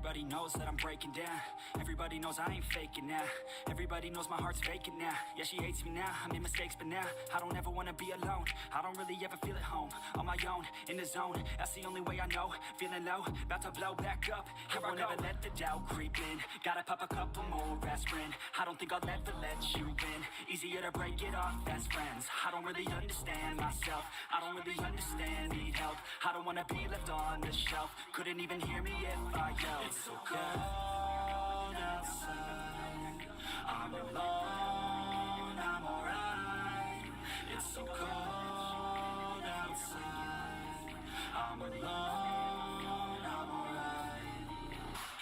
Everybody knows that I'm breaking down. Everybody knows I ain't faking now. Everybody knows my heart's vacant now. Yeah, she hates me now, I made mistakes, but now I don't ever wanna be alone. I don't really ever feel at home. On my own, in the zone, that's the only way I know. Feeling low, about to blow back up. I won't ever let the doubt creep in. Gotta pop a couple more aspirin. I don't think I'll ever let you in. Easier to break it off as friends. I don't really understand myself. I don't really understand, need help. I don't wanna be left on the shelf. Couldn't even hear me if I yelled. It's so cold outside. I'm alone, I'm alright. It's so cold outside. I'm alone, I'm alright.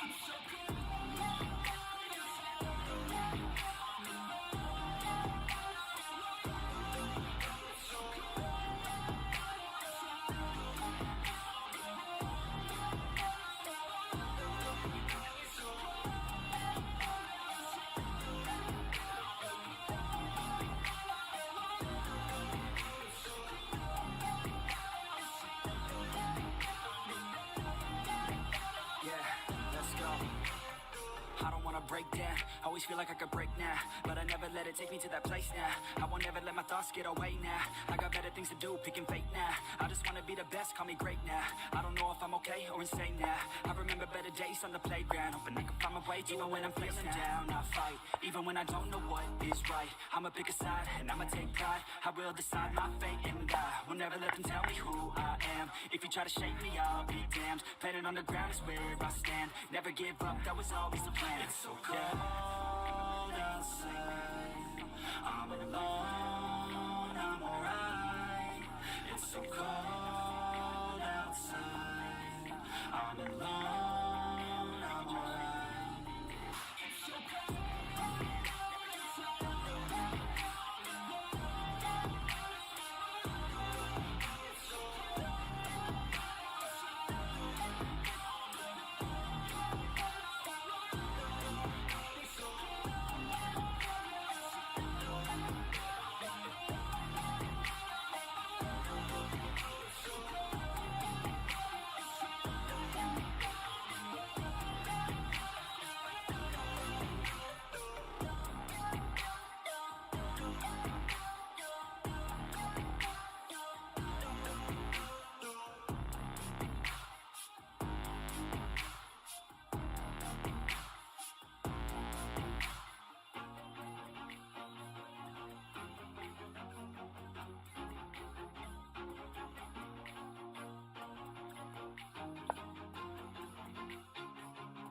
It's so cold. I don't wanna break down, always feel like I could break now. But I never let it take me to that place now. I won't ever let my thoughts get away now. I got better things to do, picking fate now. I just wanna be the best, call me great now. I don't know if I'm okay or insane now. I remember better days on the playground, hoping I can find my way even when I'm feeling down. I fight, even when I don't know what is right. I'ma pick a side and I'ma take pride. I will decide my fate and I will never let them tell me who I am. If you try to shake me, I'll be damned. Planet on the ground is where I stand. Never give up, that was always the plan. It's so cold outside. I'm alone, I'm alright. It's so cold outside. I'm alone, I'm alright. It's so cold.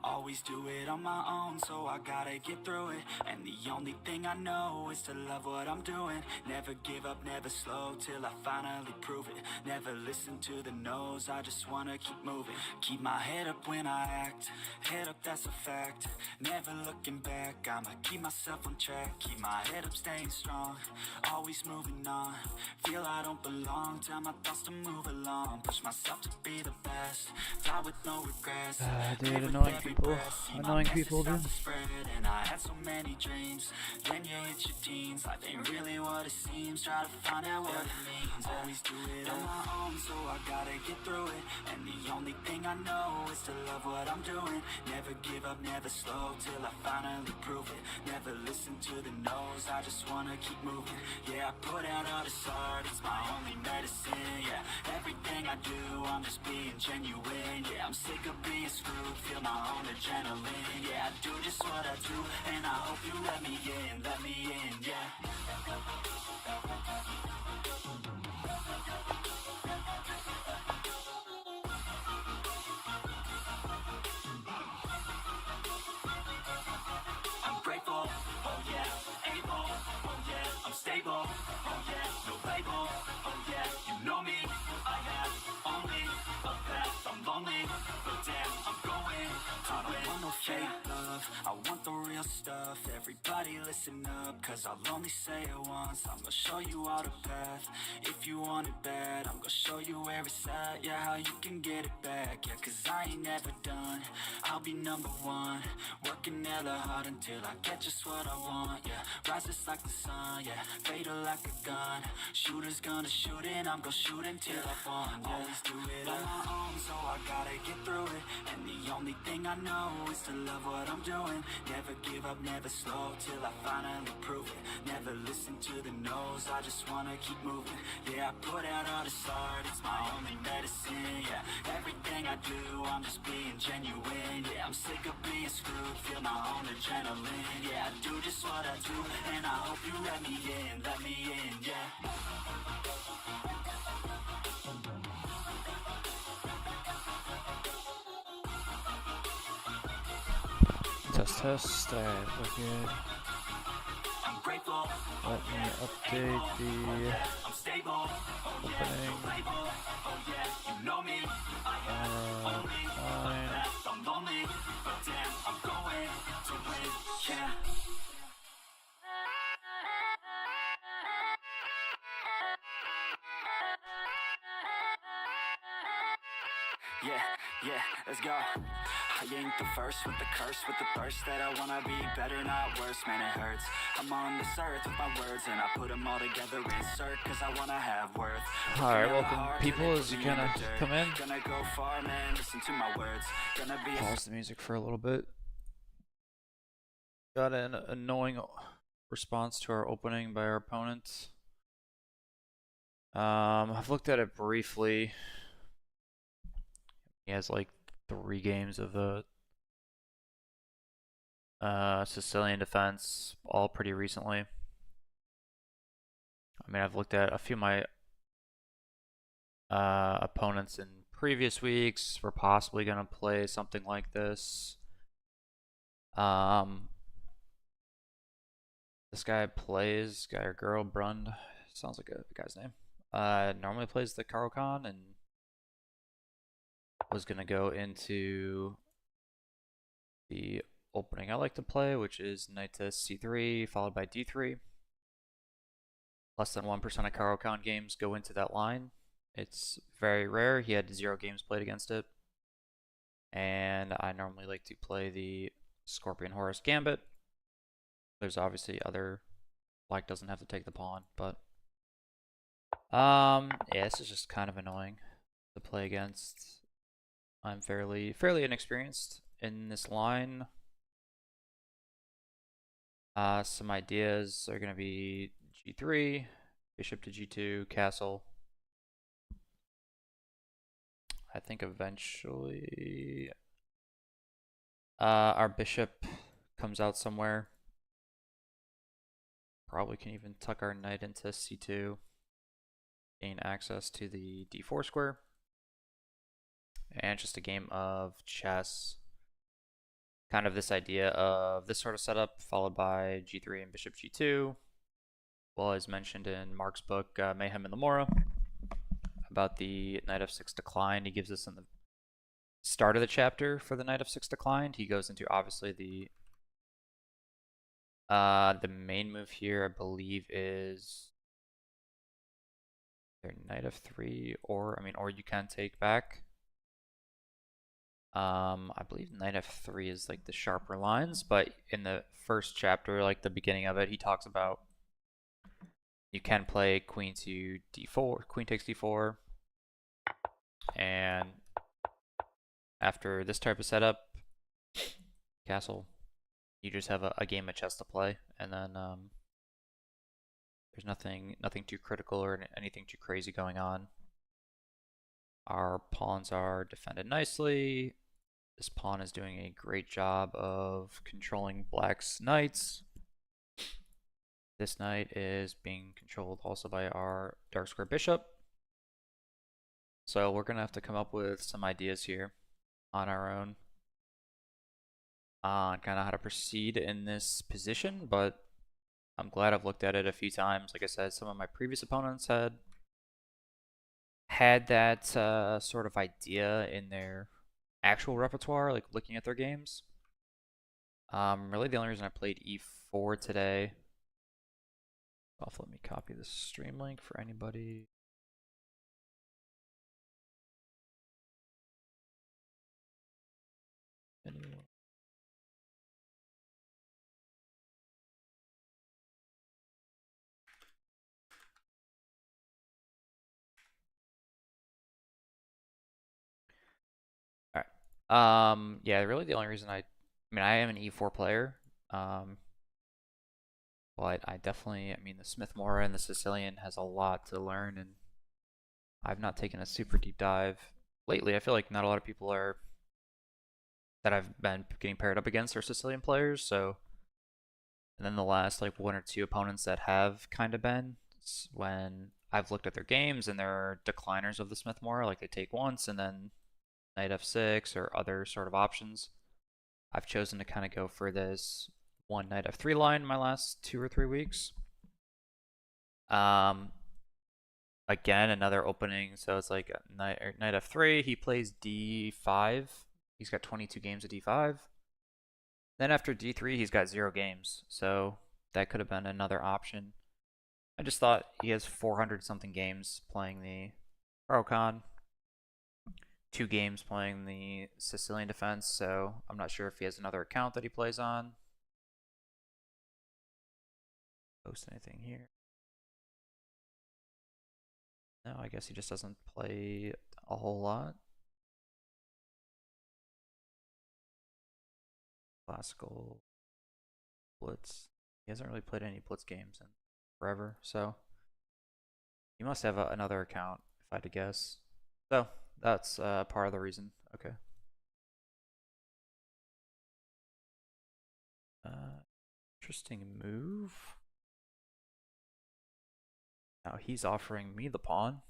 Always do it on my own, so I gotta get through it. And the only thing I know is to love what I'm doing. Never give up, never slow, till I finally prove it. Never listen to the no's, I just wanna keep moving. Keep my head up when I act, head up, that's a fact. Never looking back, I'ma keep myself on track. Keep my head up, staying strong, always moving on. Feel I don't belong, tell my thoughts to move along. Push myself to be the best, die with no regrets. Dude, annoying people, dude. And I had so many dreams. Then you hit your teens, life ain't really what it seems. Try to find out what it means. Always do it on my own, so I gotta get through it. And the only thing I know is to love what I'm doing. Never give up, never slow, till I finally prove it. Never listen to the no's, I just wanna keep moving. Yeah, I put out all this art, it's my only medicine. Yeah, everything I do, I'm just being genuine. Yeah, I'm sick of being screwed, feel my own adrenaline. Yeah, I do just what I do, and I hope you let me in, yeah. I'm grateful, oh yeah, able, oh yeah, I'm stable, oh yeah, no label, oh yeah, you know me, I have only a path, I'm lonely, but damn, I'm going to win. I don't want no fake love, I want the real real stuff. Everybody listen up, cause I'll only say it once. I'm gonna show you all the path. If you want it bad, I'm gonna show you where it's at. Yeah, how you can get it back. Yeah, cause I ain't never done. I'll be number one, working hella hard until I get just what I want. Yeah, rise just like the sun. Yeah, fatal like a gun. Shooters gonna shoot and I'm gonna shoot until I fall. Always do it on my own, so I gotta get through it. And the only thing I know is to love what I'm doing. Never give up, never slow, till I finally prove it. Never listen to the no's, I just wanna keep moving. Yeah, I put out all this art, it's my only medicine. Yeah, everything I do, I'm just being genuine. Yeah, I'm sick of being screwed, feel my own adrenaline. Yeah, I do just what I do, and I hope you let me in, yeah. Test. Alright, we're good. I'm grateful. Let me update the I'm stable. Oh yeah, opening. oh yeah, you know me. I am only that I'm lonely, but damn, I'm going to win. Yeah. Yeah, let's go. I ain't the first with the curse, with the thirst that I wanna be better, not worse, man it hurts. I'm on this earth with my words and I put them all together, insert, cause I wanna have worth. Alright, welcome people as you kinda come in. Gonna go far, man, listen to my words. Gonna be Pause the music for a little bit. Got an annoying response to our opening by our opponent. I've looked at it briefly. He has like 3 games of the Sicilian defense, all pretty recently. I mean, I've looked at a few of my opponents in previous weeks. We're possibly going to play something like this. This guy plays, guy or girl, Brundd, sounds like a guy's name. Normally plays the Caro-Kann and was going to go into the opening I like to play, which is knight to c3 followed by d3. Less than 1% of Caro-Kann games go into that line. It's very rare. He had 0 games played against it. And I normally like to play the Scorpion Horus Gambit. There's obviously other, black doesn't have to take the pawn, but yeah, this is just kind of annoying to play against. I'm fairly inexperienced in this line. Some ideas are going to be g3, bishop to g2, castle. I think eventually our bishop comes out somewhere. Probably can even tuck our knight into c2, gain access to the d4 square. And just a game of chess. Kind of this idea of this sort of setup followed by g3 and bishop g2. Well, as mentioned in Mark's book, Mayhem in the Mora, about the knight f6 decline. He gives us in the start of the chapter for the knight f6 declined. He goes into obviously the main move here, I believe, is their knight f3, or you can take back. I believe knight f3 is like the sharper lines, but in the first chapter, like the beginning of it, he talks about you can play queen to d4, queen takes d4, and after this type of setup, castle, you just have a game of chess to play, and then there's nothing too critical or anything too crazy going on. Our pawns are defended nicely. This pawn is doing a great job of controlling black's knights. This knight is being controlled also by our dark square bishop. So we're going to have to come up with some ideas here on our own on kind of how to proceed in this position, but I'm glad I've looked at it a few times. Like I said, some of my previous opponents had that sort of idea in their actual repertoire, like looking at their games. Really the only reason I played e4 today. Let me copy the stream link for anybody. Anyone? All right. Yeah, really the only reason I mean, I am an e4 player. But I definitely, I mean, the Smith Mora and the Sicilian has a lot to learn, and I've not taken a super deep dive lately. I feel like not a lot of people are that I've been getting paired up against are Sicilian players. So, and then the last like one or two opponents that have kind of been when I've looked at their games and they're decliners of the Smith Mora, like they take once and then knight f6 or other sort of options. I've chosen to kind of go for this one knight f3 line in my last 2 or 3 weeks. Again, another opening. So it's like knight f3. He plays d5. He's got 22 games of d5. Then after d3, he's got 0 games. So that could have been another option. I just thought he has 400 something games playing the Caro-Kann, 2 games playing the Sicilian defense. So I'm not sure if he has another account that he plays on. Post anything here? No, I guess he just doesn't play a whole lot. Classical Blitz. He hasn't really played any Blitz games in forever, so he must have another account, if I had to guess. So that's part of the reason. Okay. Interesting move. Now he's offering me the pawn.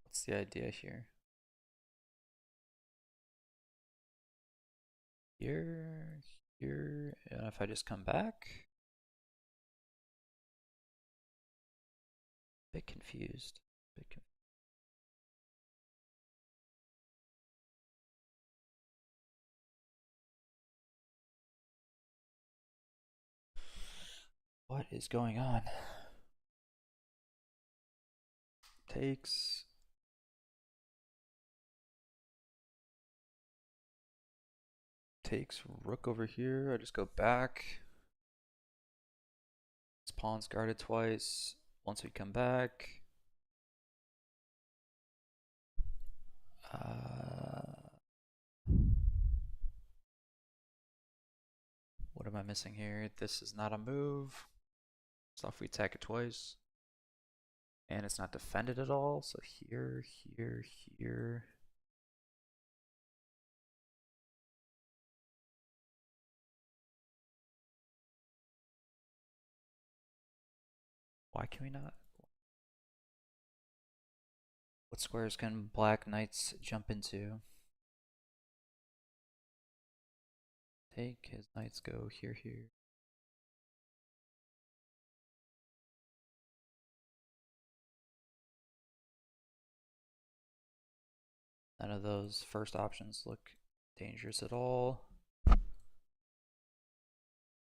What's the idea here? Here, and if I just come back? Bit confused. What is going on? Takes. Takes rook over here. I just go back. This pawn's guarded twice. Once we come back. What am I missing here? This is not a move. So if we attack it twice. And it's not defended at all. So here. Why can we not? What squares can black knights jump into? Take his knights go here. None of those first options look dangerous at all.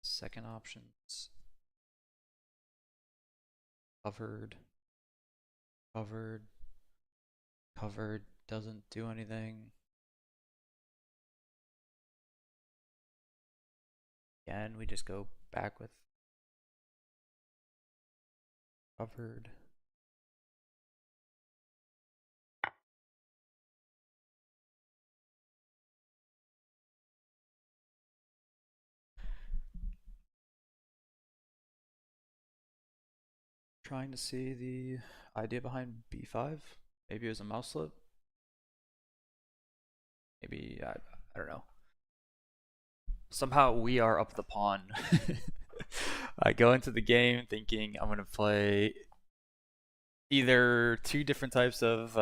Second options. Covered. Doesn't do anything. Again, we just go back with covered. Trying to see the idea behind b5. Maybe it was a mouse slip. Maybe, I don't know. Somehow we are up the pawn. I go into the game thinking I'm going to play either 2 different types of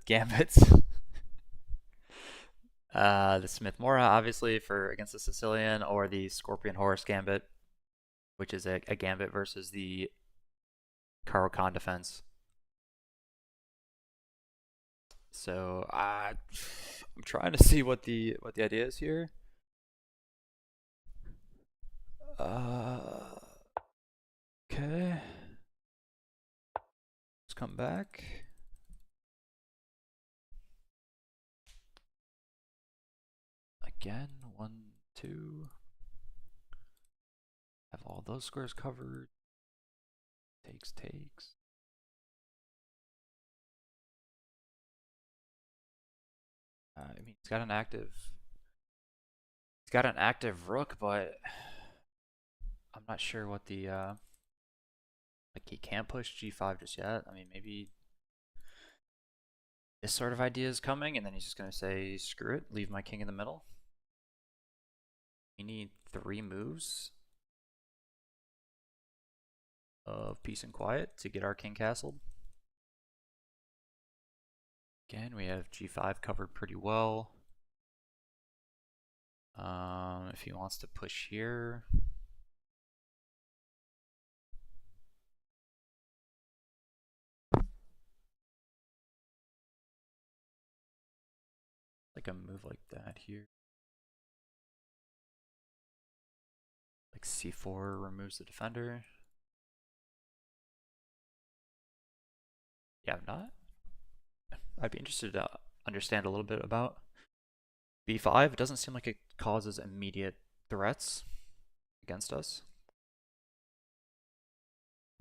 gambits. The Smith Mora, obviously, for against the Sicilian, or the Scorpion Horse Gambit, which is a gambit versus the Caro-Kann defense. So I'm trying to see what the idea is here. Okay. Let's come back. Again, 1, 2. Have all those squares covered. Takes. I mean, he's got an active rook, but I'm not sure what the like he can't push g5 just yet. I mean, maybe this sort of idea is coming, and then he's just gonna say, screw it, leave my king in the middle. We need 3 moves of peace and quiet to get our king castled. Again, we have g5 covered pretty well. If he wants to push here, like a move like that here, like c4 removes the defender. Yeah, I'd be interested to understand a little bit about b5. It doesn't seem like it causes immediate threats against us.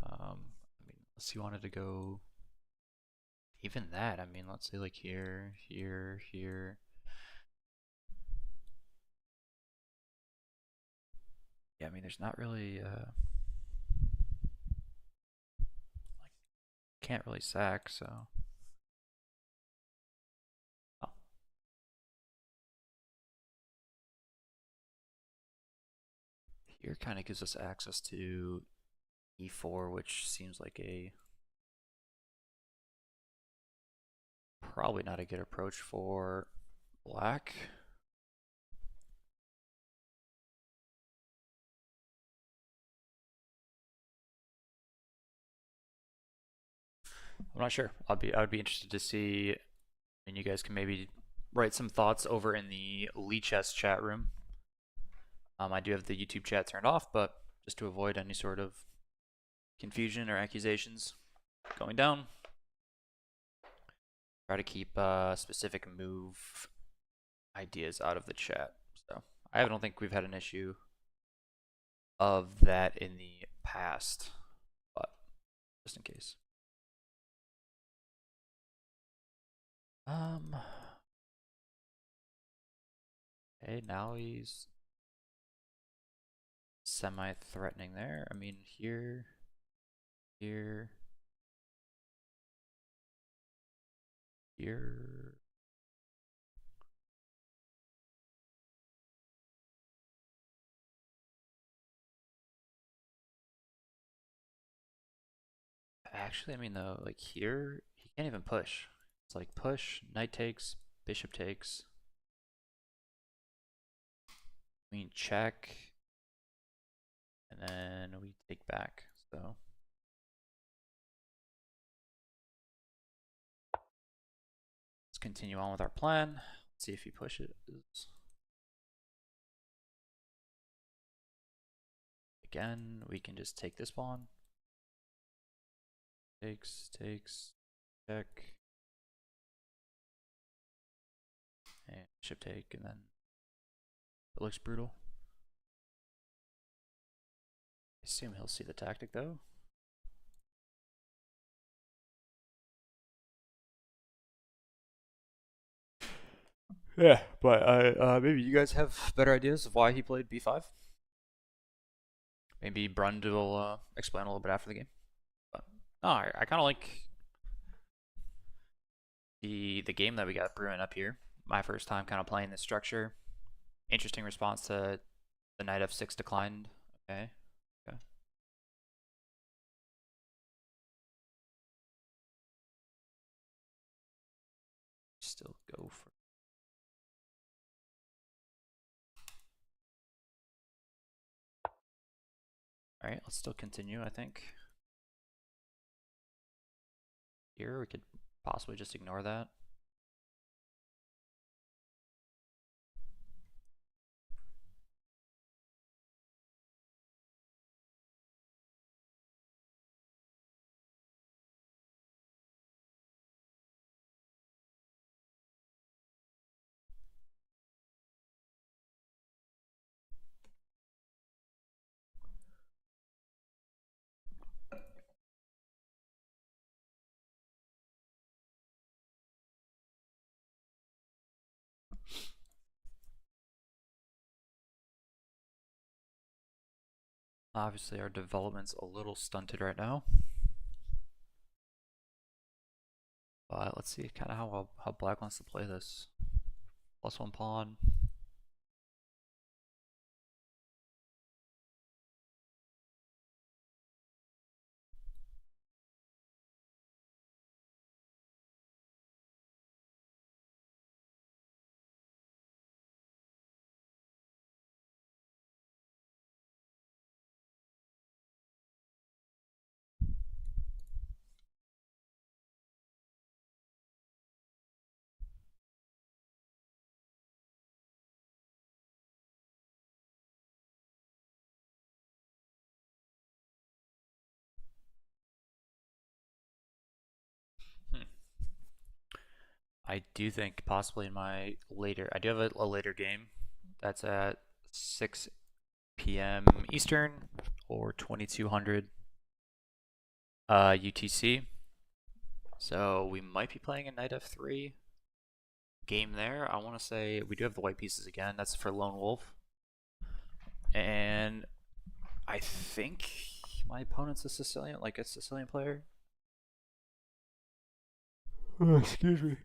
I mean, unless you wanted to go even that. I mean, let's say like here. Yeah, I mean, there's not really like can't really sack, so. Oh. Here kind of gives us access to e4, which seems like a probably not a good approach for black. I'm not sure. I would be interested to see, and you guys can maybe write some thoughts over in the Lichess chat room. I do have the YouTube chat turned off, but just to avoid any sort of confusion or accusations going down, try to keep specific move ideas out of the chat. So I don't think we've had an issue of that in the past, but just in case. Okay, now he's semi-threatening there. I mean, here. Actually, I mean, though, like here, he can't even push. It's like push, knight takes, bishop takes. Queen check, and then we take back. So let's continue on with our plan. Let's see if he pushes. Again, we can just take this pawn. Takes, check. And bishop take, and then it looks brutal. I assume he'll see the tactic though. Yeah, but maybe you guys have better ideas of why he played b5. Maybe Brundd will explain a little bit after the game. But no, I kind of like the game that we got brewing up here. My first time kind of playing this structure. Interesting response to the knight f6 declined. Okay. Still go for. All right, let's still continue, I think. Here, we could possibly just ignore that. Obviously, our development's a little stunted right now. But let's see kind of how black wants to play this. +1 pawn. I do think possibly in my later, I do have a later game that's at 6 p.m. Eastern or 2200 UTC. So we might be playing a knight f3 game there. I want to say we do have the white pieces again. That's for Lone Wolf. And I think my opponent's a Sicilian player. Oh, excuse me.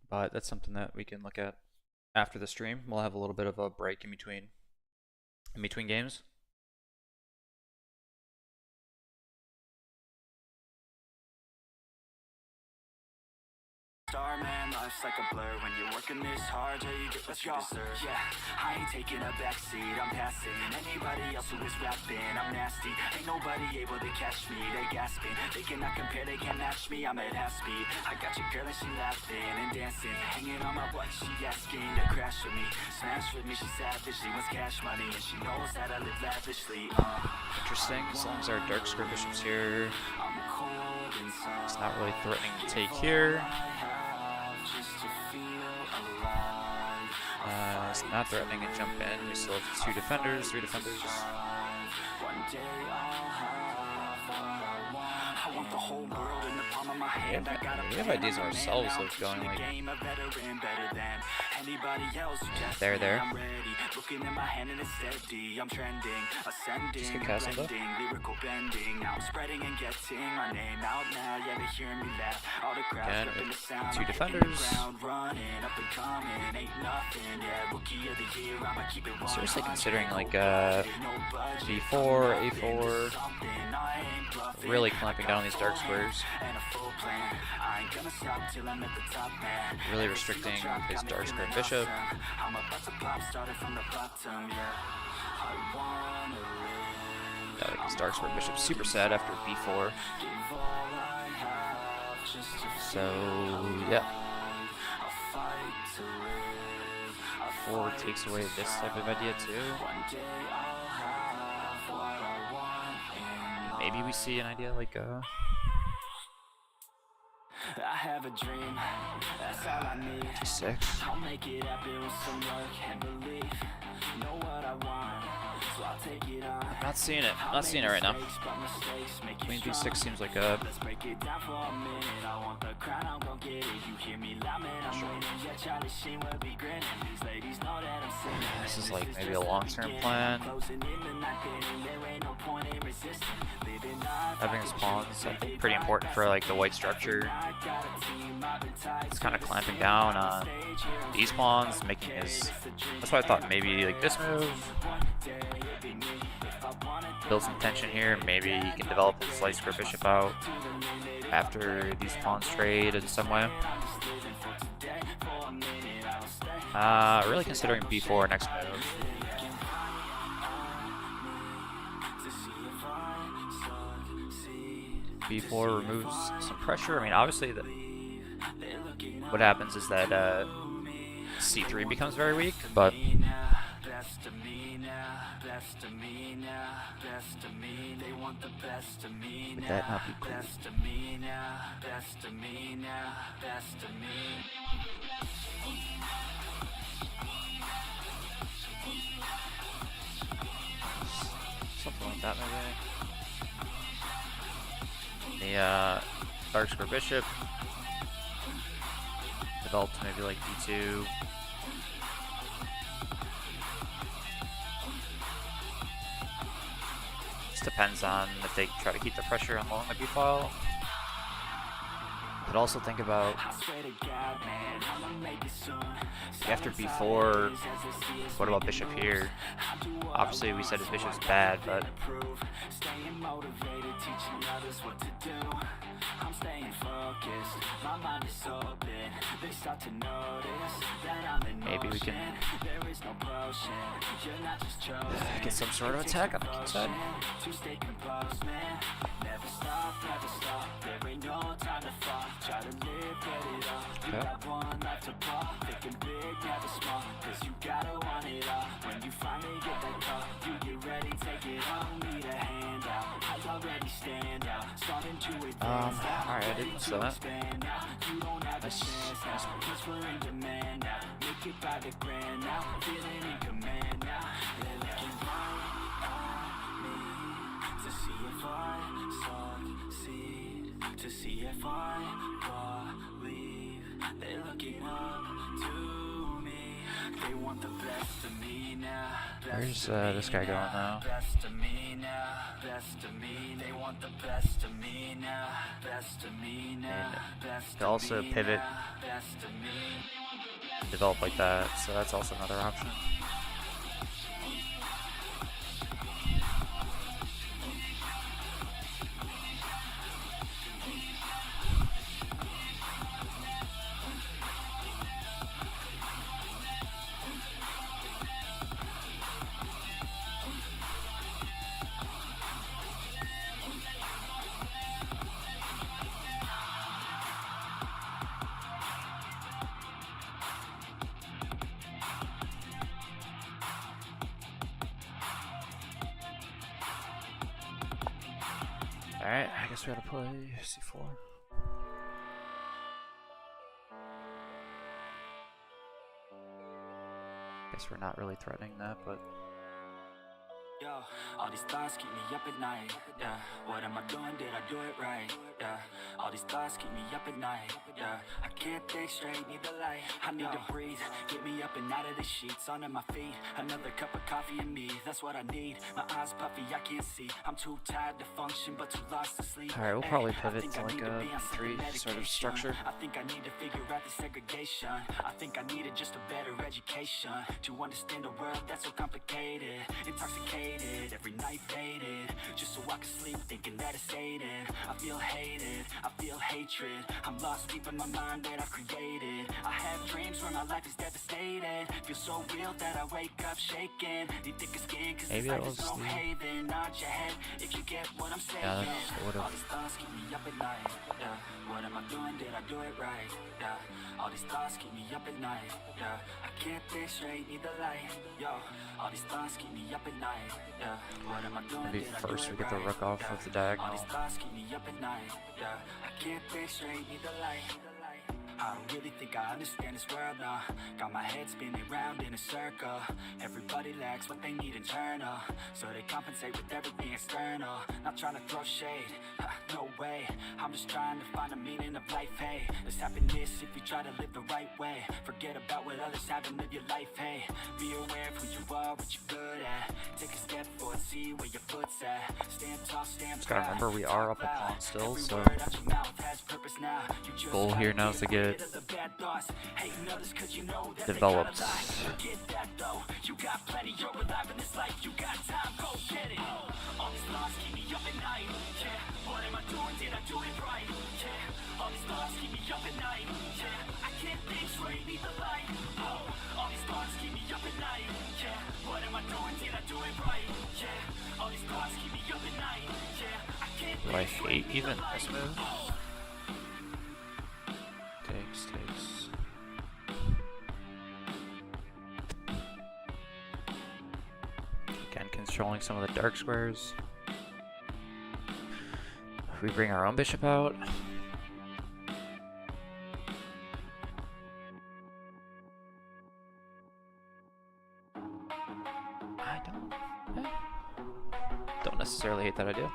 But that's something that we can look at after the stream. We'll have a little bit of a break in between games. Star man, life's like a blur when you're working this hard till you get what you deserve. Yeah, I ain't taking a backseat, I'm passing anybody else who is rapping. I'm nasty, ain't nobody able to catch me. They gasping, they cannot compare, they can't match me. I'm at half speed, I got your girl and she laughing and dancing, hanging on my butt, she asking to crash with me, smash with me. She savage, she wants cash money and she knows that I live lavishly. Interesting, as long as our dark square bishop's here, I'm cold inside. it's not really threatening to take here. It's not threatening to jump in. We still have 2 defenders, 3 defenders. We have ideas ourselves of going like there. Just get castled up. Again, 2 defenders. Seriously considering like b4, a4, really clamping down on these dark squares. Really restricting his dark square bishop. His dark square bishop super sad after b4. So yeah. 4 takes away this type of idea too. Maybe we see an idea like I have a dream, that's all I need. 6. I'll make it happen with some work and belief. Know what I want, so I'll take it on. Not seeing it. Not seeing it right now. Queen b6 seems like a. Let's break it down for a minute. I want the crown, I'm gonna get it. You hear me loud, man, I'm winning. Yeah, Charlie Sheen will be grinning. These ladies know that I'm singing. This is like maybe a long-term plan. Having his pawns, I think, pretty important for like the white structure. It's kind of clamping down on these pawns, making his. That's why I thought maybe like this move. Build some tension here. Maybe he can develop his light square bishop out after these pawns trade in some way. Really considering b4 next move. b4 removes some pressure. I mean, obviously, what happens is that c3 becomes very weak, but would that not be cool? Something like that, maybe. The dark square bishop developed maybe like b2. just depends on if they try to keep the pressure on low on the B file. But also think about after B4, what about bishop here? Obviously we said his bishop's bad, but maybe we can get some sort of attack on the king side. Okay. Alright, I didn't see that. Nice. To see if I believe they're looking up to me. They want the best of me now. Where's this guy going now? Best of me now. Best of me. They want the best of me now. Best of me now. Best They also pivot, develop like that, so that's also another option. Alright, I guess we gotta play C4. Guess we're not really threatening that, but Yo, all these thoughts keep me up at night. Yeah, what am I doing? Did I do it right? Yeah, all these thoughts keep me up at night. Yeah, I can't think straight, need the light. I need to breathe, get me up and out of the sheets, onto my feet. Another cup of coffee and me, that's what I need. My eyes puffy, I can't see. I'm too tired to function, but too lost to sleep. alright, we'll probably pivot to like a B3 sort of structure. I think I need to figure out the segregation. I think I needed just a better education to understand a world that's so complicated, intoxicated, every night faded, just so I can sleep thinking that it's sated. I feel hated, I feel hatred, I'm lost deep in my mind that I've created. I have dreams where my life is devastated, feel so real that I wake up shaking. Need thicker skin cause Maybe this that life was is no the... haven. Nod your head if you get what I'm saying. Yeah, that's sort All of... these thoughts keep me up at night. Yeah, what am I doing? Did I do it right? Yeah, all these thoughts keep me up at night. Yeah, I can't think straight, need the light. Yo, all these thoughts keep me up at night. Yeah, what am I doing? Maybe first we get the rook off of the diagonal. All these thoughts keep me up at night. Yeah, I can't think straight, need the light. I don't really think I understand this world now. Got my head spinning round in a circle. Everybody lacks what they need internal, so they compensate with everything external. Not trying to throw shade, no way. I'm just trying to find the meaning of life, hey. There's happiness if you try to live the right way. Forget about what others have and live your life, hey. Be aware of who you are, what you're good at. Take a step forward, see where your foot's at. Stand tall, stand Just gotta proud. remember we are up a pawn still, so Every word out your mouth has purpose now. You just goal here now is to get developed. Get that though. You got plenty, you're alive in this life. You got time, go get it. All these thoughts keep me up at night. Yeah, what am I doing? Did I do it right? Yeah, all these thoughts keep me up at night. Yeah, I can't think straight, need the light. Oh, all these thoughts keep me up at night. Yeah, what am I doing? Did I do it right? Yeah, all these thoughts keep me up at night. Yeah, I can't Do I hate even this move? Takes. Again, controlling some of the dark squares. We bring our own bishop out. I don't necessarily hate that idea.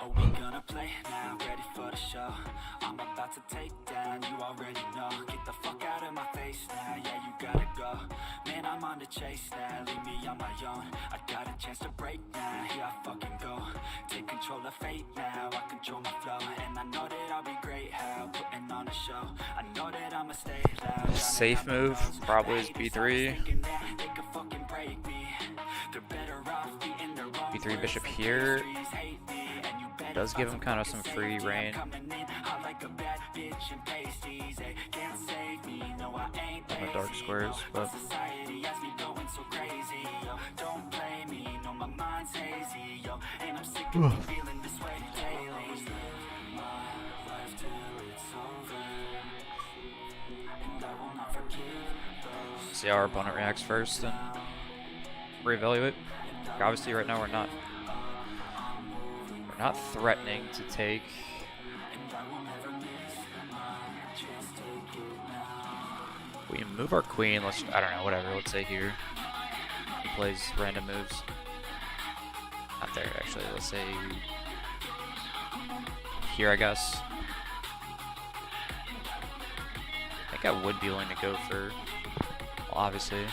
Oh, we gonna play now, ready for the show. I'm about to take down, you already know. Get the fuck out of my face. face now, yeah, you gotta go. Man, I'm on the chase now, leave me on my own. I got a chance to break now, here I fucking go. Take control of fate now, I control my flow. And I know that I'll be great, how putting on a show. I know that I'ma stay loud. Safe move probably is b3. b3 bishop here does give him kind of some free reign on the dark squares, but see how our opponent reacts first and reevaluate. Obviously right now we're not threatening to take. We move our queen, let's, I don't know, whatever, let's say here. He plays random moves. Not there actually, let's say here I guess. I think I would be willing to go for, well, obviously,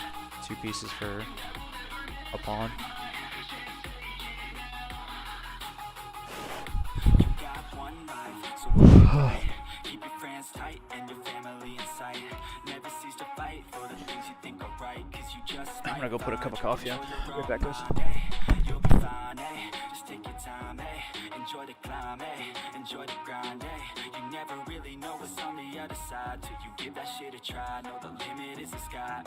2 pieces for a pawn. Keep your friends tight and your family in sight. Never cease to fight for the things you think are right, 'cause you just I'm gonna go put a cup of coffee on. Right back, guys. You'll be fine, just take your time, enjoy the climb, enjoy the grind, You never really know what's on the other side till you give that shit a try. Know the limit is the sky,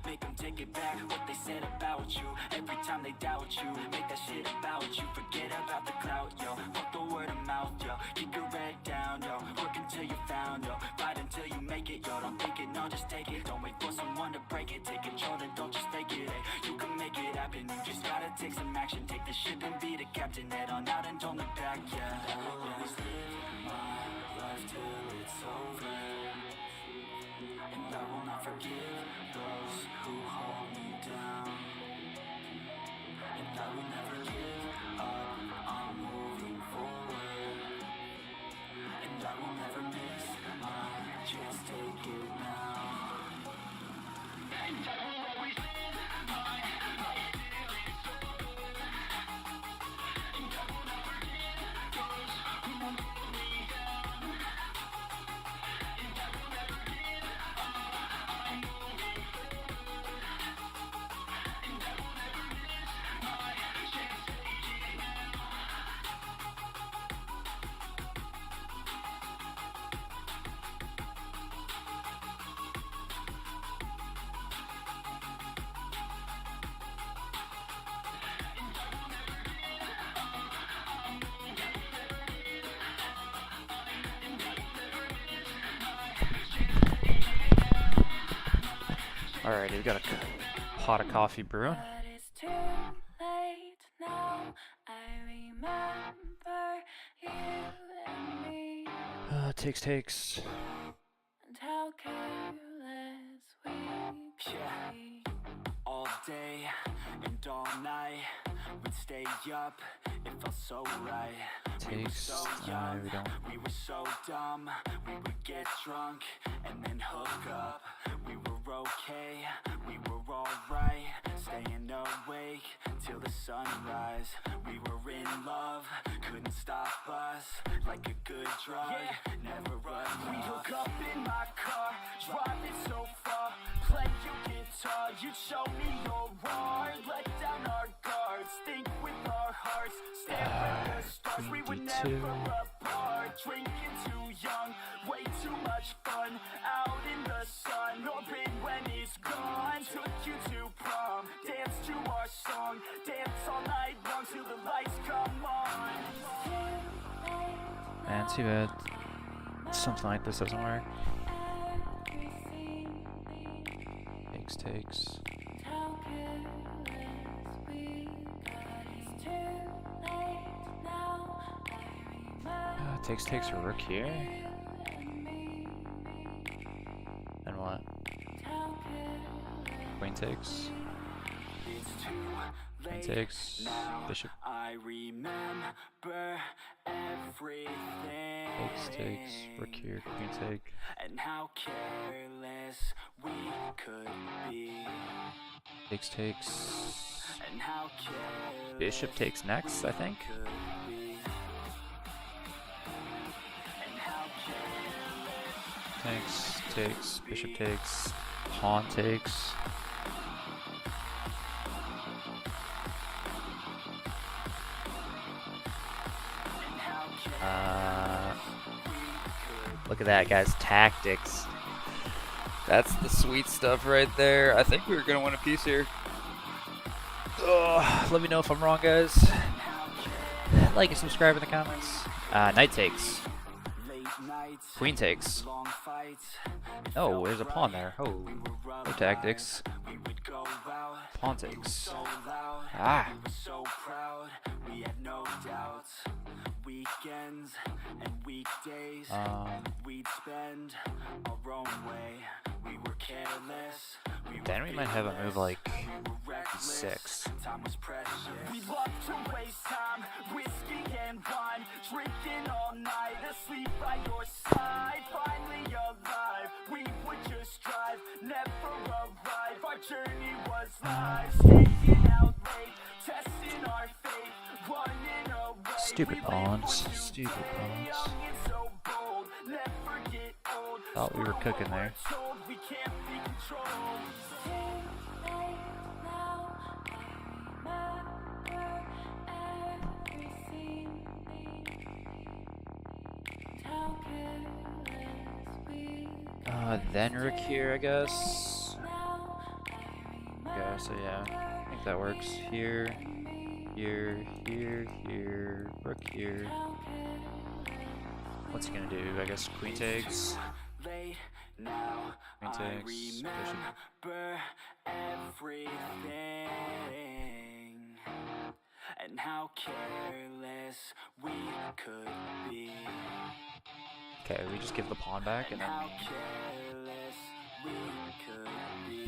Make them take it back what they said about you. Every time they doubt you, make that shit about you. Forget about the clout, yo. Fuck the word of mouth, yo. Keep your head down, yo. Work until you found, yo. Fight until you make it, yo. Don't think it, no, just take it. Don't wait for someone to break it. Take control and don't just fake it, You can make it happen. You just gotta take some action. Take the ship and be the captain. Head on out and don't look back, yeah. I will always live my life till it's over. And I will not forgive those who hold me down. And I will never give up, I'm moving forward. And I will never miss my chance, take it now. And I will always live my life till it's over. And I will not forgive those who hold me down. And I will never give up, I'm moving forward. And I will never miss my chance, take it now. Alrighty, we got a pot of coffee brewing. But it's too late now. I remember you and me, Takes. And how careless we could be. All day and all night, we'd stay up, it felt so right. We were Takes. so young, We don't. we were so dumb. We would get drunk and then hook up. We were okay, we were alright. Staying awake till the sunrise. We were in love, couldn't stop us. Like a good drug, never run. We hook up in my car, driving so far. Play your guitar, you show me your art. Let down our guards, think with our hearts. Stare at the stars, we were never apart. Drinking too young, way too much fun. Out in the sun, orbit when it's gone. Took you to prom, dance to our song. Dance all night long till the lights come on. Man, too bad. Something like this doesn't work. Takes. how careless we got. It's too late now. I remember Takes a rook here. And what? how careless. Queen takes. It's too Queen late takes. now. Bishop I remember everything. takes. Rook here. Queen take. And how careless Takes. Bishop takes next, I think. Takes, bishop takes, pawn takes. Look at that, guys. Tactics. That's the sweet stuff right there. I think we were going to win a piece here. Let me know if I'm wrong, guys. Like and subscribe in the comments. Knight takes. Queen takes. Oh, there's a pawn there. Oh, no tactics. Pawn takes. Ah. Weekends and weekdays we'd spend our own way. We were careless. Then we might have a move like 6. Time was precious. We love to waste time, whiskey and wine, drinking all night, asleep by your side. Finally alive, we would just drive, never arrive. Our journey was live, staying out late, testing our fate, running away. Stupid pawns. Stupid pawns. Thought we were cooking there. Then Rook here, I guess. Yeah, so yeah, I think that works. Here, here, Rook here. What's he gonna do? I guess Queen takes. Queen takes, Bishop. Everything and how careless we could be. Okay, we just give the pawn back and then. How careless we could be.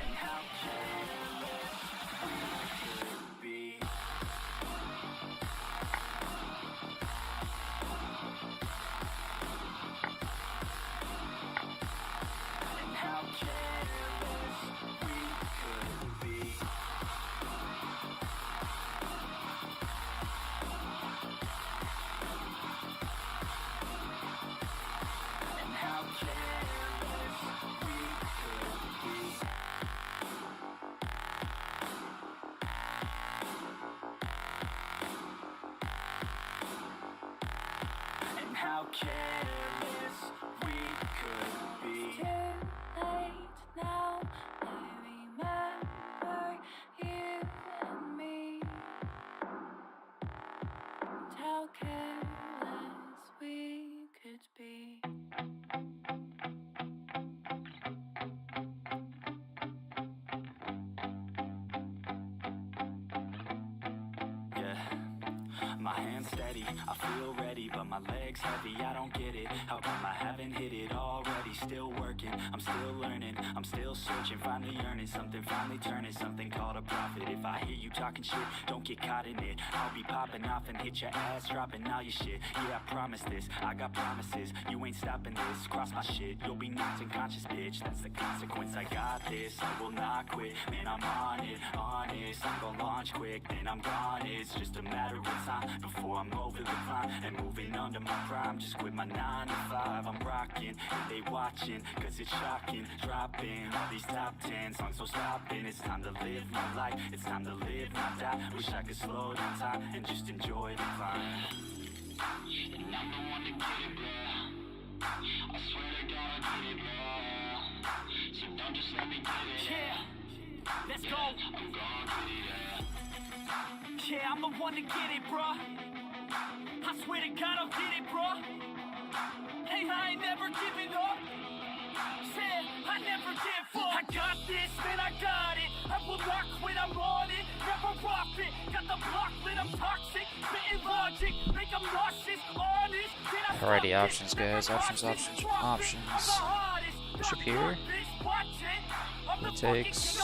And how careless we could be. And how careless we could be. How careless we could be. Too late now, I remember you and me. And how careless we could be. My hands steady, I feel ready, but my legs heavy, I don't get it. How come I haven't hit it already? Still working, I'm still learning, I'm still searching, finally earning something, finally turning something called a profit. If I hear you talking shit, don't get caught in it. I'll be popping off and hit your ass, dropping all your shit. Yeah, I promise this, I got promises, you ain't stopping this. Cross my shit, you'll be knocked unconscious, bitch. That's the consequence, I got this, I will not quit. Man, I'm on it, honest, I'm gonna launch quick, then I'm gone. It's just a matter of time before I'm over the climb and moving under my prime. Just quit my 9 to 5, I'm rocking, and they watching, cause it's shocking. Dropping all these top 10 songs, so stopping. It's time to live my life, it's time to live, not die. Wish I could slow down time and just enjoy the climb. And I'm the one to get it, bro. I swear to God I get it, bro. So don't just let me get it. Yeah, let's go. I'm gonna get it, yeah, I'm the one to get it, bro. I swear to God I'll get it, bro. Hey, I ain't never giving up. Said I never give up. I got this, man, I got it. I will not quit, I'm on it. Never rock it. Got the block lit, I'm toxic. Spitting logic, make them nauseous, honest. Alrighty, options, guys. Options. Bishop here. He takes.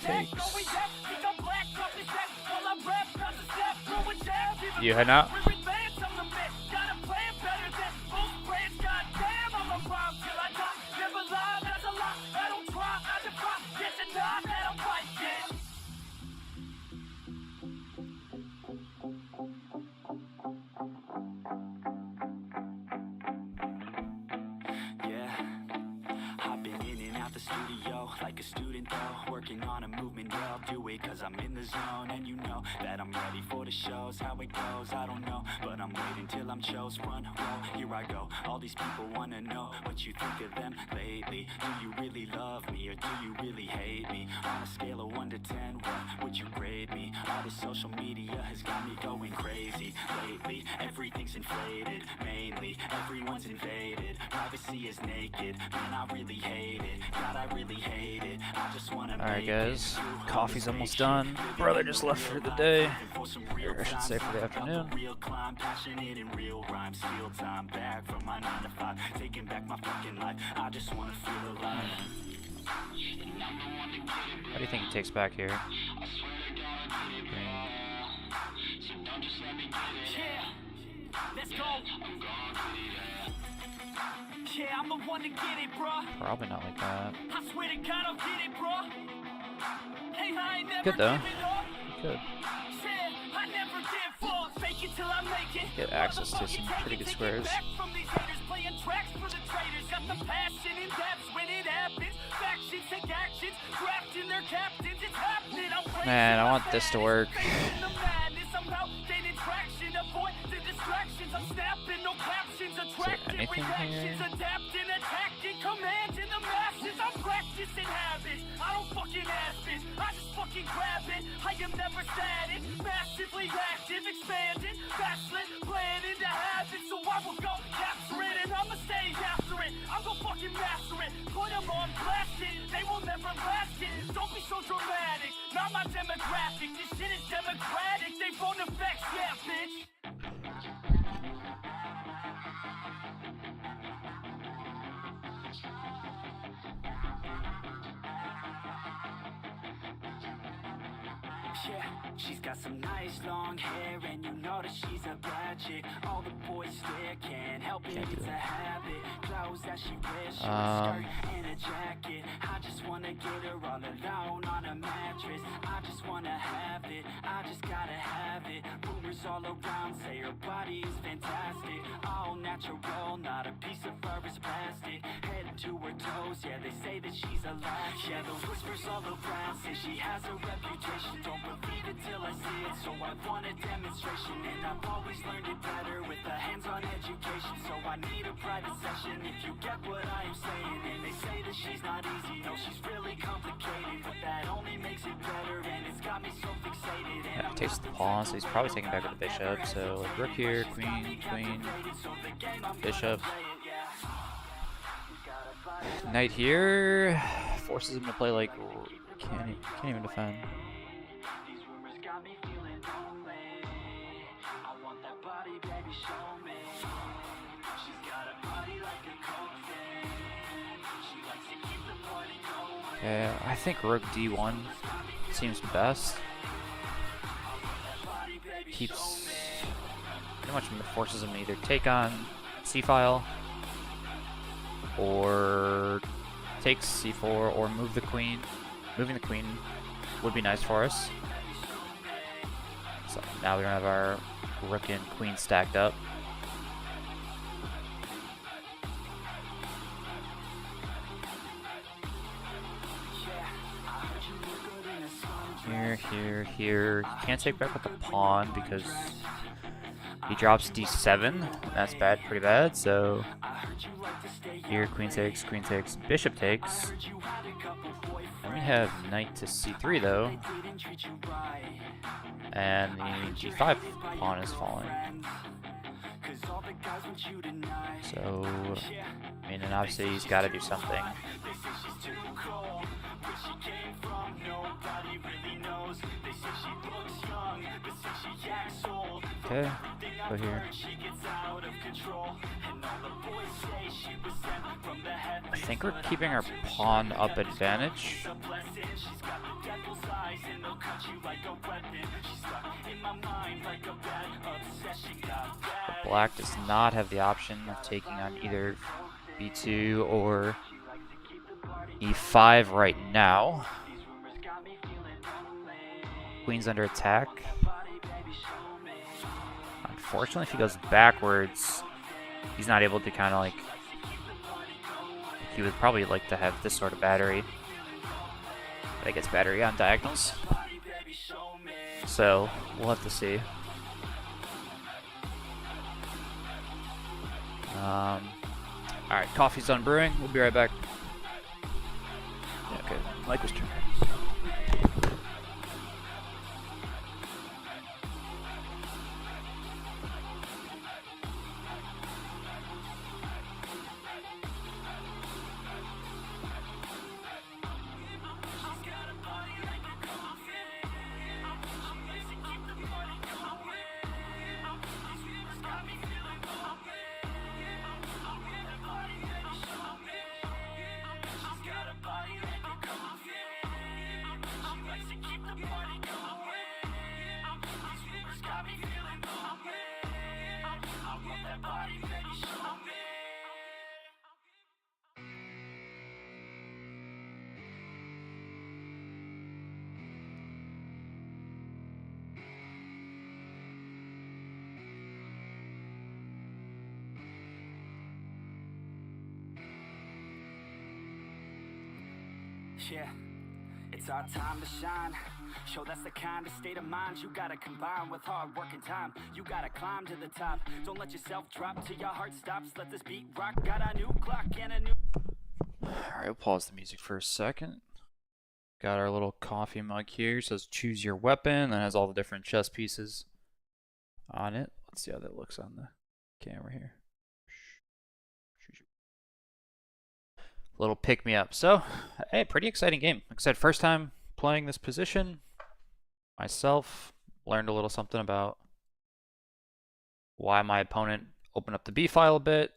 takes. You heading out? The studio like a student though, working on a movement, yeah, I'll do it cause I'm in the zone. And you know that I'm ready for the shows. How it goes, I don't know, but I'm waiting till I'm chose. Front row, here I go. All these people wanna know what you think of them lately. Do you really love me or do you really hate me? On a scale of 1 to 10, what would you grade me? All this social media has got me going crazy lately. Everything's inflated, mainly everyone's invaded. Privacy is naked, man, I really hate it. God, I really hate it. I just wanna Alright guys, coffee's almost done. Brother just left for the day. Or I should say for the afternoon. Real climb, passionate in real rhymes. Steal time back from my 9 to 5. Taking back my fucking life. I just wanna feel alive. What do you think he takes back here? Let's go. Yeah, I'm the one to get it, bruh. Probably not like that. I swear to God, I'll get it, bruh. Hey, I ain't never Good though. giving up. Good. Yeah, I never give up. Fake it till I make it. Get access to some pretty good squares. Back from these haters, playing tracks for the traitors. Got the passion in depth when it happens. Factions take actions, drafting their captains. It's happening. I'm Man, I want this to work. in the madness. I'm out gaining traction. Avoid the distractions. I'm snapping, no captions. Attracting anything reactions. here? Adapting, attacking, commanding the masses. I'm practicing habits. I don't fucking ask this. I just fucking grab it. I am never static. Massively active, expanding, backslid, planning to have it. So I will go capture it and I'ma stay after it. I'm gonna fucking master it. Put them on blast it. They will never last it. Don't be so dramatic. Not my demographic. This shit is democratic. They won't affect, yeah, bitch. Yeah, she's got some nice long hair and you know that she's a bad chick. All the boys stare, can't help it, it's a habit. Clothes that she wears, short skirt and a jacket. I just wanna get her all alone on a mattress. I just wanna have it, I just gotta have it. Rumors all around say her body is fantastic. All natural, not a piece of fur is plastic. Head to her toes, yeah, they say that she's a latch. Yeah, the whispers all around say she has a reputation. Don't believe it till I see it, so I want a demonstration. And I've always learned it better with a hands-on education. So I need a private session if you get what I am saying. And they say that she's not easy, no, she's really complicated. But that only makes it better, and it's got me so fixated. And Yeah, he takes the pawn, so he's probably taking back with the bishop. So like rook here, queen, queen, bishop. Knight here forces him to play like can't even defend. These rumors got me feeling lonely. I want that body, baby, show me. She's got a body like a cocaine. She likes to keep the party going. Okay, I think rook d1 seems best. Keeps pretty much forces him to either take on c-file or takes c4 or move the queen. Moving the queen would be nice for us. So now we don't have our rook and queen stacked up. Here. He can't take back with the pawn because he drops d7. That's bad, pretty bad. So here, queen takes, bishop takes. And we have knight to c3 though. And the g5 pawn is falling. So, I mean, and obviously he's got to do something. Okay. But here, I think we're keeping our pawn up advantage. But black does not have the option of taking on either b2 or e5 right now. Queen's under attack. Unfortunately, if he goes backwards, he's not able to kind of like... He would probably like to have this sort of battery. But it gets battery on diagonals. So, we'll have to see. Alright, coffee's done brewing. We'll be right back. Yeah, okay, Mike was turn. Yeah, it's our time to shine. Show that's the kind of state of mind you gotta combine with hard work and time. You gotta climb to the top. Don't let yourself drop till your heart stops. Let this beat rock. Got a new clock and a new... Alright, we'll pause the music for a second. Got our little coffee mug here. It says choose your weapon. And has all the different chess pieces on it. Let's see how that looks on the camera here. Little pick me up. So, hey, pretty exciting game. Like I said, first time playing this position myself. Learned a little something about why my opponent opened up the B file a bit,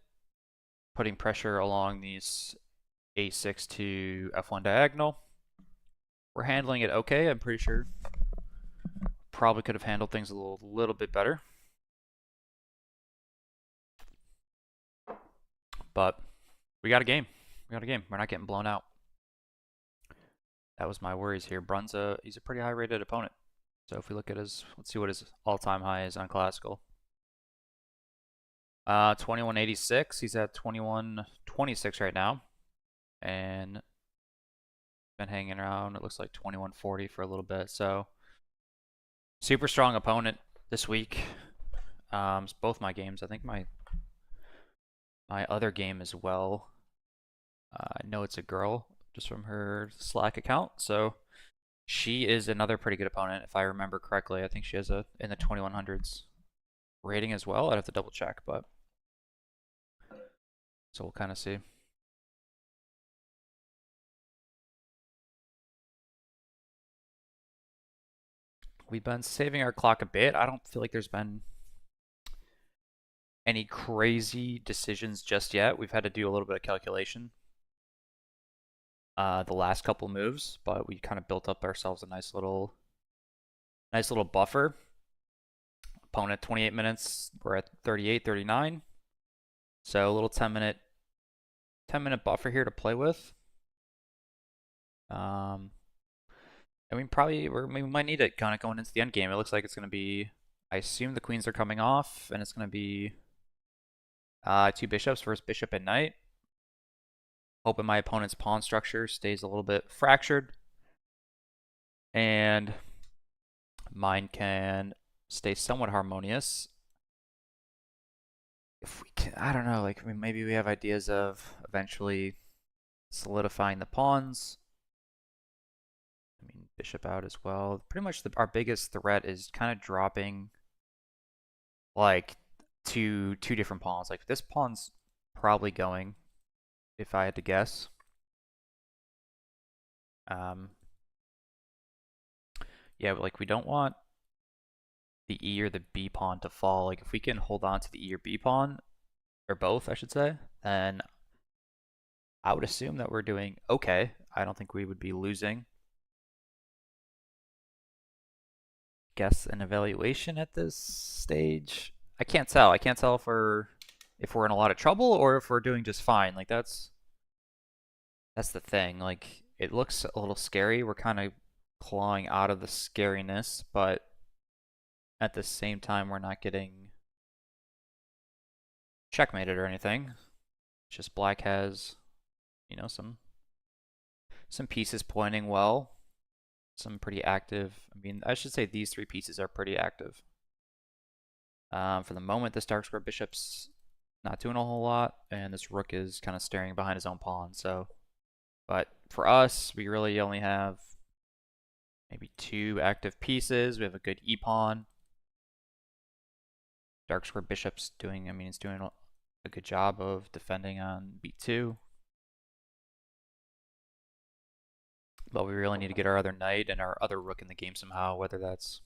putting pressure along these A6 to F1 diagonal. We're handling it okay. I'm pretty sure probably could have handled things a little bit better. But we got a game. We're not getting blown out. That was my worries here. Brundd, he's a pretty high rated opponent. So if we look at his, let's see what his all-time high is on classical. 2186. He's at 2126 right now. And been hanging around, it looks like 2140 for a little bit. So super strong opponent this week. It's both my games. I think my other game as well. I know it's a girl just from her Slack account, so she is another pretty good opponent if I remember correctly. I think she has a in the 2100s rating as well. I'd have to double check, but so we'll kind of see. We've been saving our clock a bit. I don't feel like there's been any crazy decisions just yet. We've had to do a little bit of calculation the last couple moves, but we kind of built up ourselves a nice little buffer. Opponent 28 minutes, we're at 38, 39. So a little 10-minute buffer here to play with. And we might need it kind of going into the end game. It looks like it's going to be, I assume the queens are coming off, and it's going to be 2 bishops versus bishop at knight. Hoping my opponent's pawn structure stays a little bit fractured, and mine can stay somewhat harmonious. If we can, I don't know, like maybe we have ideas of eventually solidifying the pawns. I mean, bishop out as well. Pretty much our biggest threat is kind of dropping like two different pawns. Like this pawn's probably going, if I had to guess. Yeah, but like we don't want the E or the B pawn to fall. Like if we can hold on to the E or B pawn, or both, I should say, then I would assume that we're doing okay. I don't think we would be losing. Guess an evaluation at this stage. I can't tell. I can't tell if we're in a lot of trouble or if we're doing just fine. Like that's the thing. Like it looks a little scary. We're kind of clawing out of the scariness, but at the same time we're not getting checkmated or anything. Just black has, you know, some pieces pointing well. Some pretty active. I mean, I should say these three pieces are pretty active. For the moment, this dark square bishop's not doing a whole lot, and this rook is kind of staring behind his own pawn. So, but for us, we really only have maybe 2 active pieces. We have a good e pawn. Dark square bishop's doing. I mean, it's doing a good job of defending on b2. But we really need to get our other knight and our other rook in the game somehow, whether that's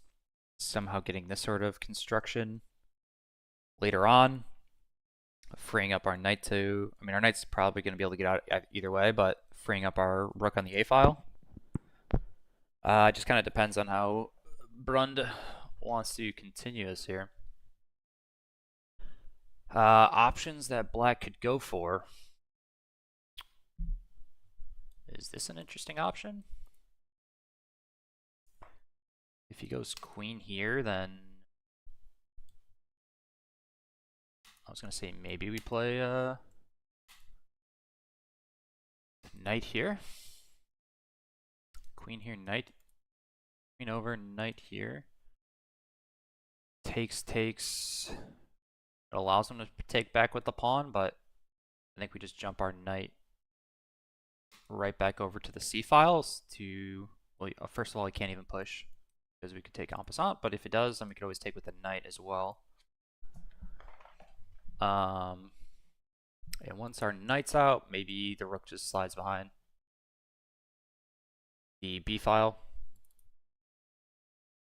somehow getting this sort of construction later on, freeing up our knight to, I mean, our knight's probably going to be able to get out either way, but freeing up our rook on the A file. It just kind of depends on how Brundd wants to continue us here. Options that black could go for. Is this an interesting option? If he goes queen here, then I was going to say maybe we play knight here. Queen here, knight. Queen over, knight here. Takes. It allows him to take back with the pawn, but I think we just jump our knight right back over to the C files to, well, first of all, he can't even push because we could take en passant, but if it does, then we could always take with the knight as well. And once our knight's out, maybe the rook just slides behind the B file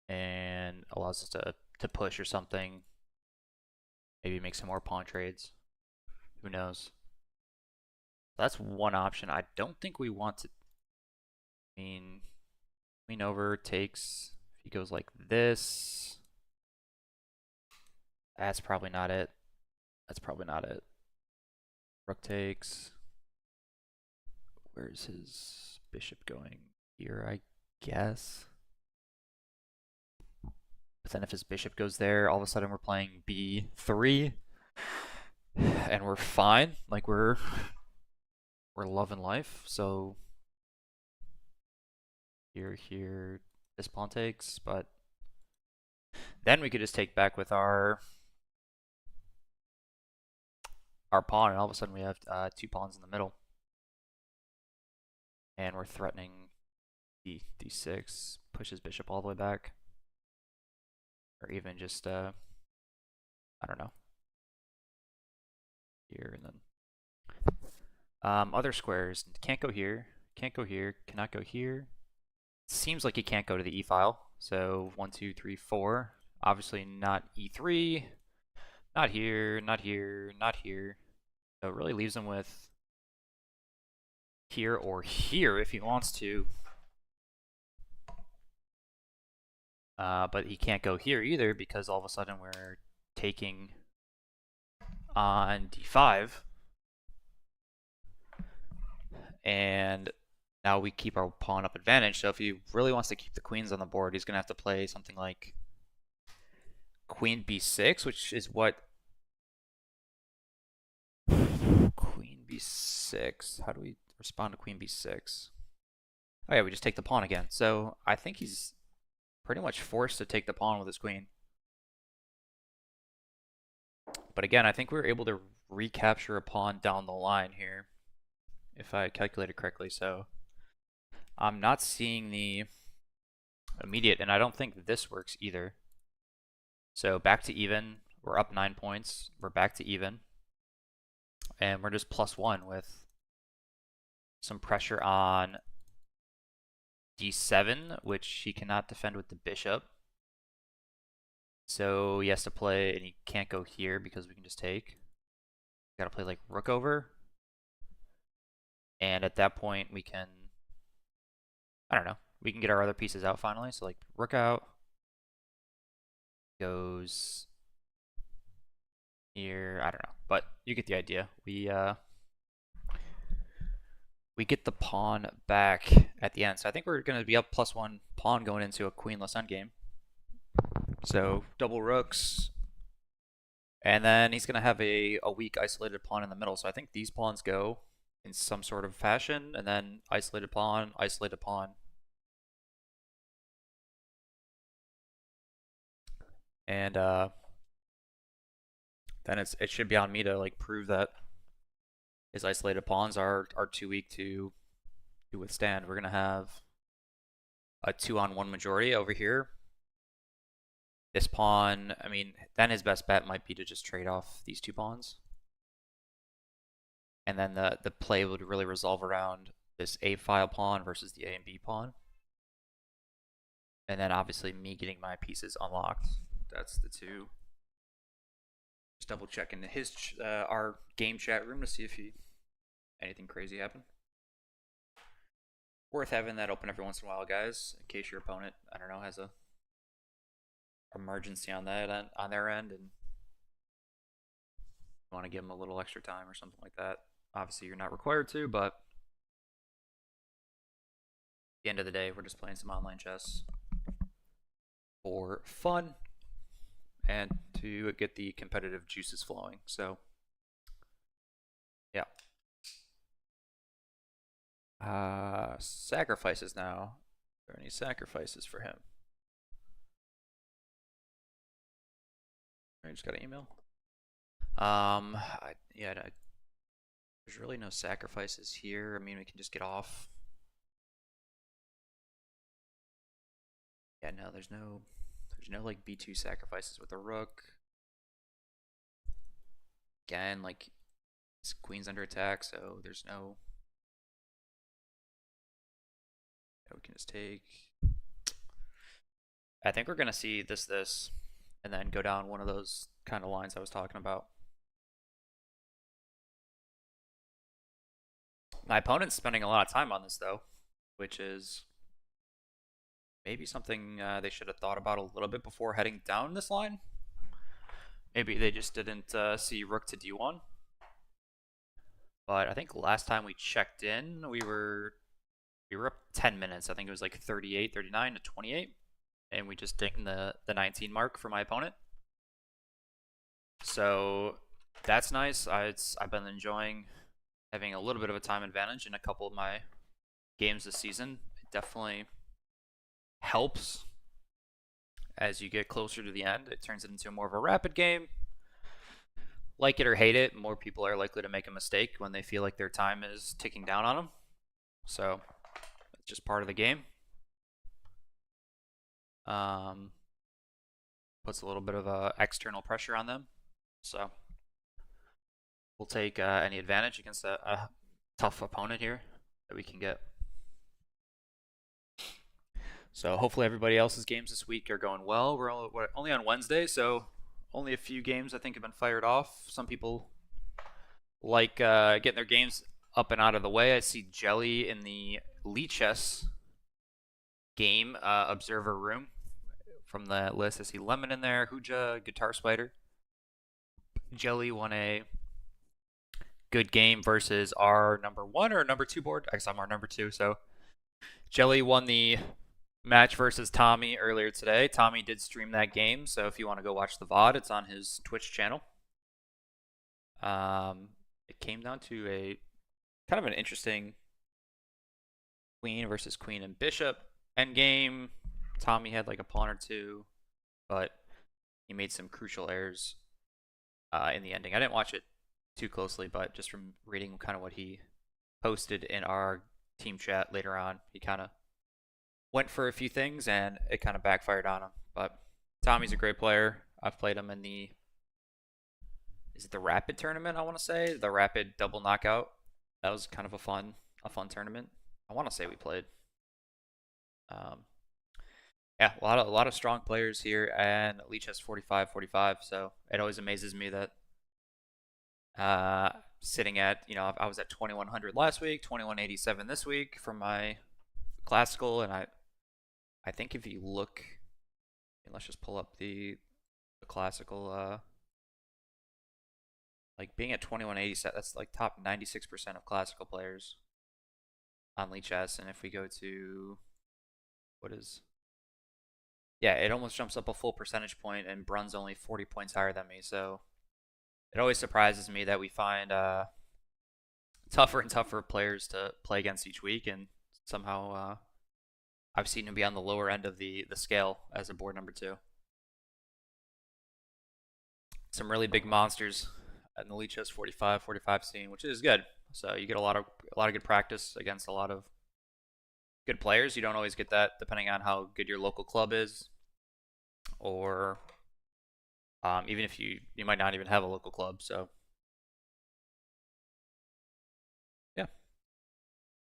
and allows us to push or something. Maybe make some more pawn trades. Who knows? That's one option. I don't think we want to. I mean, queen over takes. If he goes like this, that's probably not it. That's probably not it. Rook takes. Where's his bishop going? Here, I guess. But then if his bishop goes there, all of a sudden we're playing b3, and we're fine. Like we're loving life. So here, this pawn takes, but then we could just take back with our pawn, and all of a sudden we have 2 pawns in the middle, and we're threatening d6, push his bishop all the way back, or even just I don't know, here and then. Other squares, can't go here, cannot go here. Seems like he can't go to the E file. So 1, 2, 3, 4. Obviously not E3, not here, not here, not here. So it really leaves him with here or here if he wants to. But he can't go here either because all of a sudden we're taking on D5. And now we keep our pawn up advantage. So if he really wants to keep the queens on the board, he's going to have to play something like queen b6, which is what... Queen b6. How do we respond to queen b6? Oh yeah, we just take the pawn again. So I think he's pretty much forced to take the pawn with his queen. But again, I think we were able to recapture a pawn down the line here, if I calculated correctly. So I'm not seeing the immediate, and I don't think this works either. So back to even. We're up 9 points. We're back to even. And we're just +1 with some pressure on d7, which he cannot defend with the bishop. So he has to play, and he can't go here because we can just take. Gotta play like rook over. And at that point, we can, I don't know, we can get our other pieces out finally. So like rook out goes here. I don't know, but you get the idea. We get the pawn back at the end. So I think we're going to be up +1 pawn going into a queenless endgame. So double rooks. And then he's going to have a weak isolated pawn in the middle. So I think these pawns go in some sort of fashion. And then isolated pawn, isolated pawn. And then it should be on me to like prove that his isolated pawns are too weak to withstand. We're going to have a 2-on-1 majority over here. This pawn, I mean, then his best bet might be to just trade off these 2 pawns. And then the play would really resolve around this A file pawn versus the A and B pawn. And then obviously me getting my pieces unlocked. That's the 2. Just double checking his our game chat room to see if anything crazy happened. Worth having that open every once in a while, guys, in case your opponent, I don't know, has a emergency on that on their end, and you want to give them a little extra time or something like that. Obviously, you're not required to, but at the end of the day, we're just playing some online chess for fun and to get the competitive juices flowing. So, yeah. Sacrifices now. Are there any sacrifices for him? I just got an email. There's really no sacrifices here. I mean, we can just get off. Yeah, no, there's no like B2 sacrifices with a rook. Again, like his queen's under attack, so there's no. Yeah, we can just take. I think we're gonna see this, and then go down one of those kind of lines I was talking about. My opponent's spending a lot of time on this though, which is maybe something they should have thought about a little bit before heading down this line. Maybe they just didn't see rook to d1. But I think last time we checked in, we were up 10 minutes. I think it was like 38, 39 to 28. And we just dinged the 19 mark for my opponent. So that's nice. I've been enjoying having a little bit of a time advantage in a couple of my games this season. It definitely helps as you get closer to the end. It turns it into more of a rapid game. Like it or hate it, more people are likely to make a mistake when they feel like their time is ticking down on them. So it's just part of the game. Puts a little bit of external pressure on them. So we'll take any advantage against a tough opponent here that we can get. So hopefully everybody else's games this week are going well. We're only on Wednesday, so only a few games I think have been fired off. Some people like getting their games up and out of the way. I see Jelly in the Lichess game observer room from the list. I see Lemon in there, Hooja, Guitar Spider. Jelly won a good game versus our number 1 or number 2 board. I guess I'm our number 2, so Jelly won the match versus Tommy earlier today. Tommy did stream that game, so if you want to go watch the VOD, it's on his Twitch channel. It came down to a kind of an interesting queen versus queen and bishop endgame. Tommy had like a pawn or two, but he made some crucial errors in the ending. I didn't watch it too closely, but just from reading kind of what he posted in our team chat later on, he kind of went for a few things and it kind of backfired on him. But Tommy's a great player. I've played him in the Rapid tournament, I want to say, the Rapid double knockout. That was kind of a fun tournament. I want to say we played. Yeah, a lot of strong players here, and Lichess4545. So it always amazes me that sitting at, I was at 2100 last week, 2187 this week for my classical, and I think if you look, let's just pull up the classical, like being at 2187, that's like top 96% of classical players on Lichess, and if we go to yeah, it almost jumps up a full percentage point, and Brunnd's only 40 points higher than me, so it always surprises me that we find tougher and tougher players to play against each week, and somehow I've seen him be on the lower end of the scale as a board number 2. Some really big monsters in the Lichess45 scene, which is good. So you get a lot of good practice against a lot of good players. You don't always get that depending on how good your local club is, or even if you might not even have a local club. So yeah,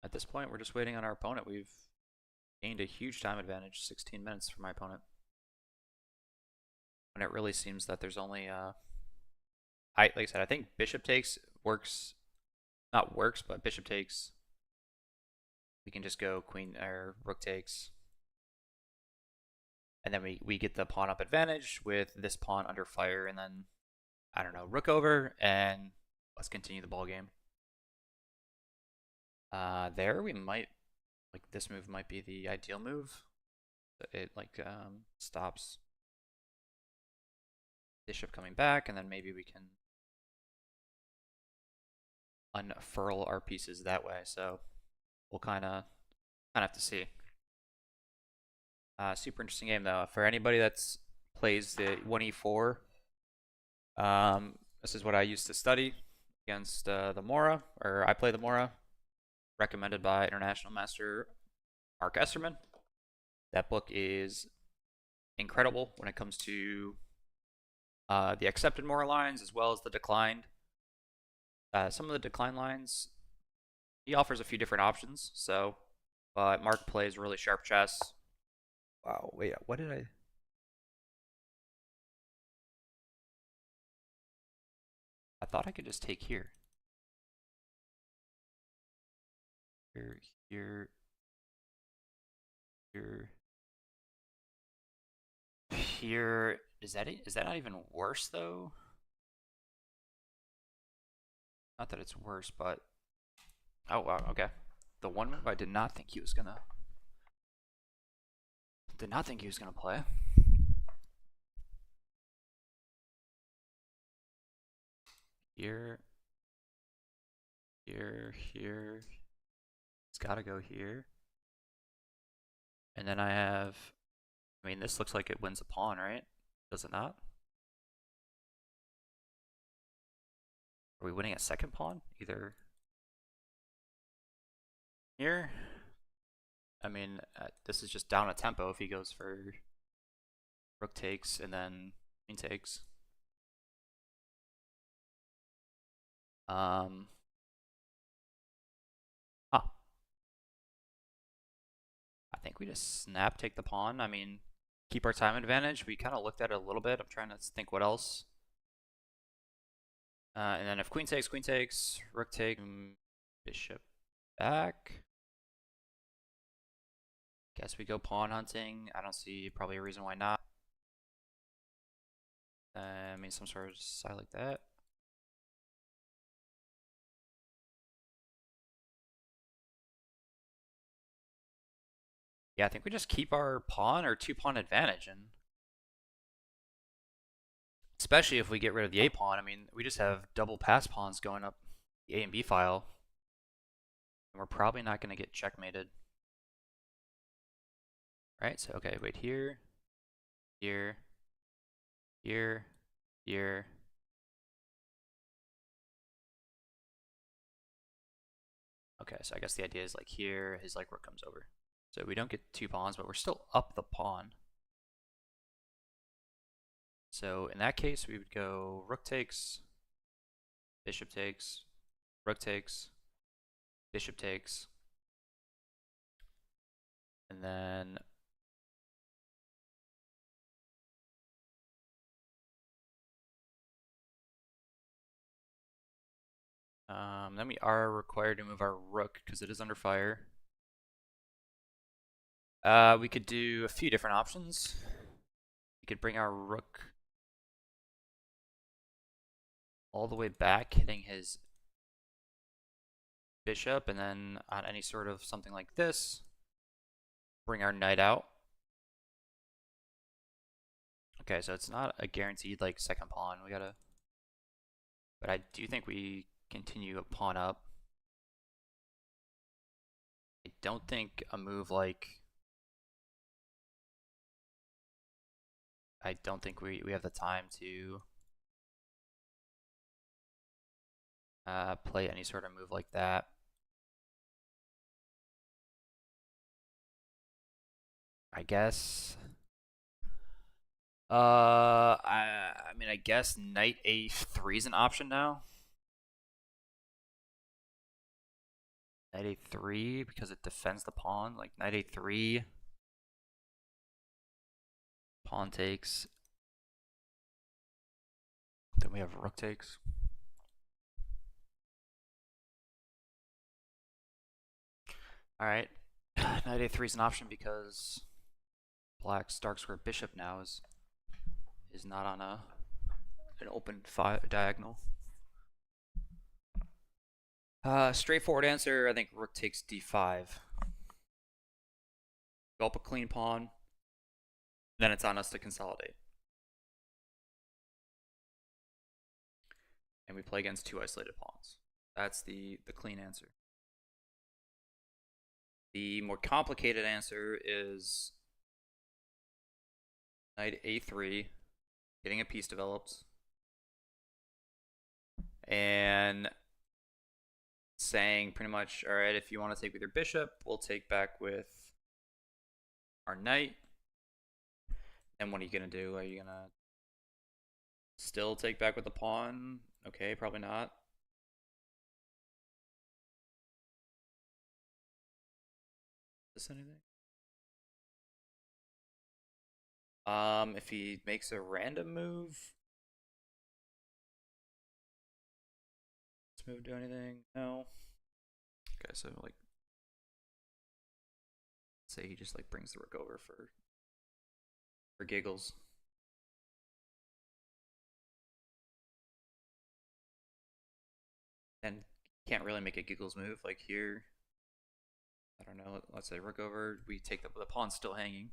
at this point we're just waiting on our opponent. We've gained a huge time advantage, 16 minutes for my opponent, when it really seems that there's only like I said, I think bishop takes works, not works, but bishop takes. We can just go queen or rook takes, and then we get the pawn up advantage with this pawn under fire, and then I don't know, rook over, and let's continue the ball game. There we might, like, this move might be the ideal move. It like stops bishop coming back, and then maybe we can unfurl our pieces that way. So we'll kind of have to see. Super interesting game though. For anybody that's plays the 1e4, this is what I used to study against the Mora, or I play the Mora, recommended by international master Mark Esserman. That book is incredible when it comes to the accepted Mora lines as well as the declined. Some of the decline lines, he offers a few different options. So, but Mark plays really sharp chess. Wow, wait, what did I thought I could just take here. Here. Is that not even worse though? Not that it's worse, but oh wow, okay. The one move I did not think he was gonna play. Here. It's gotta go here. And then I have, I mean, this looks like it wins a pawn, right? Does it not? Are we winning a second pawn? Either here. I mean, this is just down a tempo if he goes for rook takes and then queen takes. I think we just snap, take the pawn. I mean, keep our time advantage. We kind of looked at it a little bit. I'm trying to think what else. And then if queen takes, rook take, bishop back. Guess we go pawn hunting. I don't see probably a reason why not. I mean, some sort of side like that. Yeah, I think we just keep our pawn or 2-pawn advantage, and especially if we get rid of the A pawn. I mean, we just have double pass pawns going up the A and B file, and we're probably not going to get checkmated. Right, so okay, wait, here. Okay, so I guess the idea is like here, his like rook comes over. So we don't get 2 pawns, but we're still up the pawn. So in that case, we would go rook takes, bishop takes, rook takes, bishop takes, and then Then we are required to move our rook because it is under fire. We could do a few different options. We could bring our rook all the way back, hitting his bishop, and then on any sort of something like this, bring our knight out. Okay, so it's not a guaranteed like second pawn. We gotta, but I do think we continue a pawn up. I don't think a move like, I don't think we have the time to play any sort of move like that. I guess. I mean, I guess knight a3 is an option now. Knight a3 because it defends the pawn. Like knight a3, pawn takes. Then we have rook takes. All right, knight a3 is an option because black's dark square bishop now is not on an open diagonal. Straightforward answer, I think rook takes d5. Develop a clean pawn, then it's on us to consolidate. And we play against two isolated pawns. That's the clean answer. The more complicated answer is knight a3, getting a piece developed, and saying pretty much, all right, if you want to take with your bishop, we'll take back with our knight. And what are you going to do? Are you going to still take back with the pawn? Okay, probably not. Is this anything? If he makes a random move, does move do anything? No. Okay, so like, say he just like brings the rook over for giggles. And can't really make a giggles move like here. I don't know. Let's say rook over. We take the pawn's still hanging.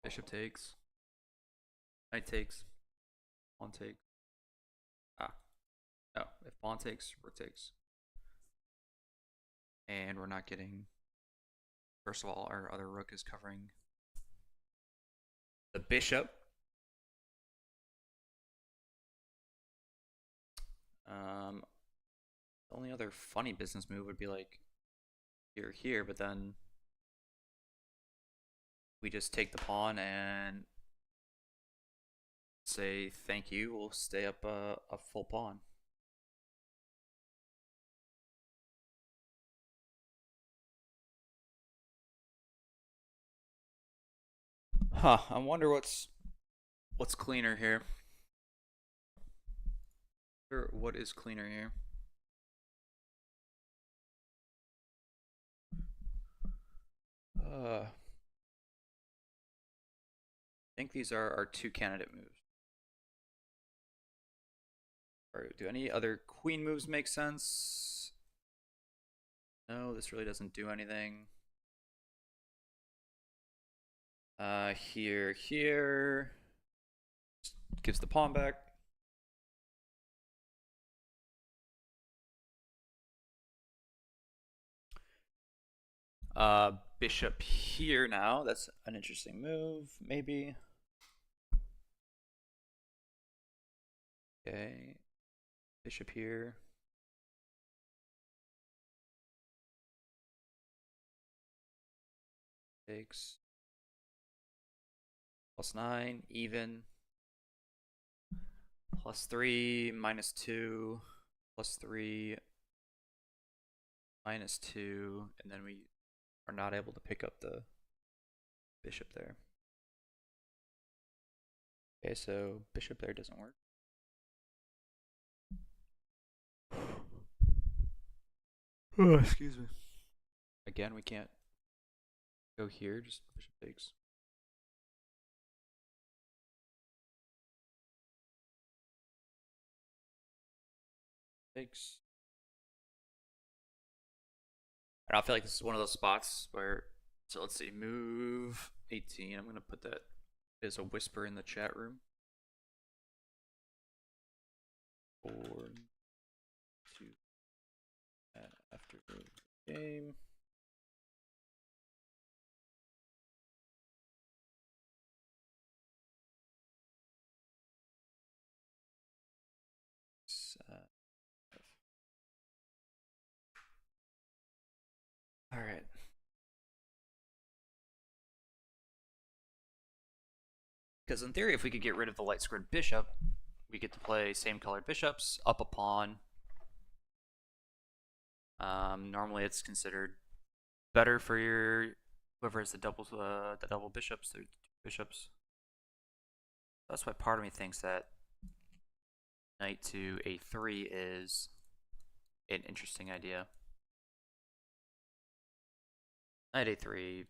Bishop takes. Knight takes. Pawn takes. Ah. No. If pawn takes, rook takes. And we're not getting. First of all, our other rook is covering the bishop. The only other funny business move would be like here, but then we just take the pawn and say thank you. We'll stay up a full pawn. Huh, I wonder what's cleaner here. What is cleaner here? I think these are our two candidate moves. Alright, do any other queen moves make sense? No, this really doesn't do anything. Here. Just gives the pawn back. Bishop here now. That's an interesting move, maybe. Okay. Bishop here. Takes. +9, even. +3, -2, +3, -2, and then we are not able to pick up the bishop there. Okay, so bishop there doesn't work. Oh, excuse me. Again, we can't go here, just bishop takes. Takes. And I feel like this is one of those spots where, so let's see, move 18. I'm going to put that as a whisper in the chat room. 4, 2, after the game. All right. Because in theory, if we could get rid of the light squared bishop, we get to play same colored bishops, up a pawn. Normally it's considered better for your whoever has the double bishops, the two bishops. That's why part of me thinks that knight to a3 is an interesting idea. Knight a3,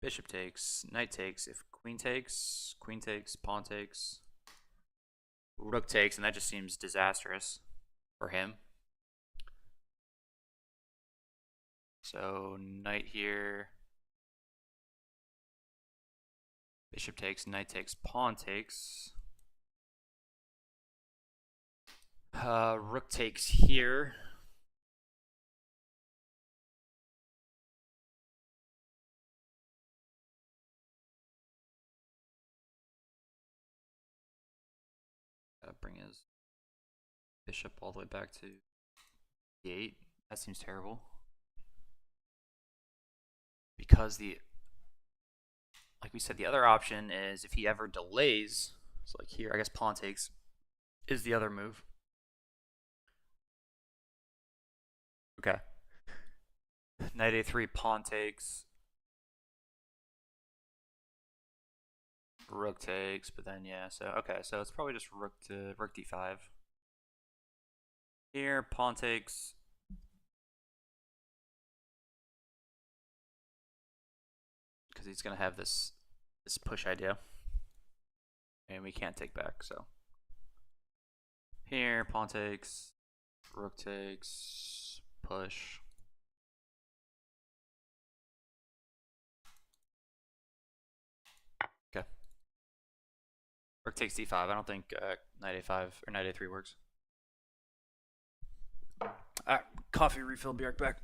bishop takes, knight takes. If queen takes, pawn takes, rook takes, and that just seems disastrous for him. So knight here, bishop takes, knight takes, pawn takes. Rook takes here. Gotta bring his bishop all the way back to d8. That seems terrible. Because like we said, the other option is if he ever delays, so like here, I guess pawn takes is the other move. Okay. Knight a3, pawn takes. Rook takes, but then yeah, so okay, so it's probably just rook d5. Here, pawn takes. Because he's gonna have this push idea. And we can't take back, so. Here, pawn takes, rook takes, push. Okay. Rook takes d5. I don't think knight a5 or knight a3 works. Alright, coffee refill, be right back.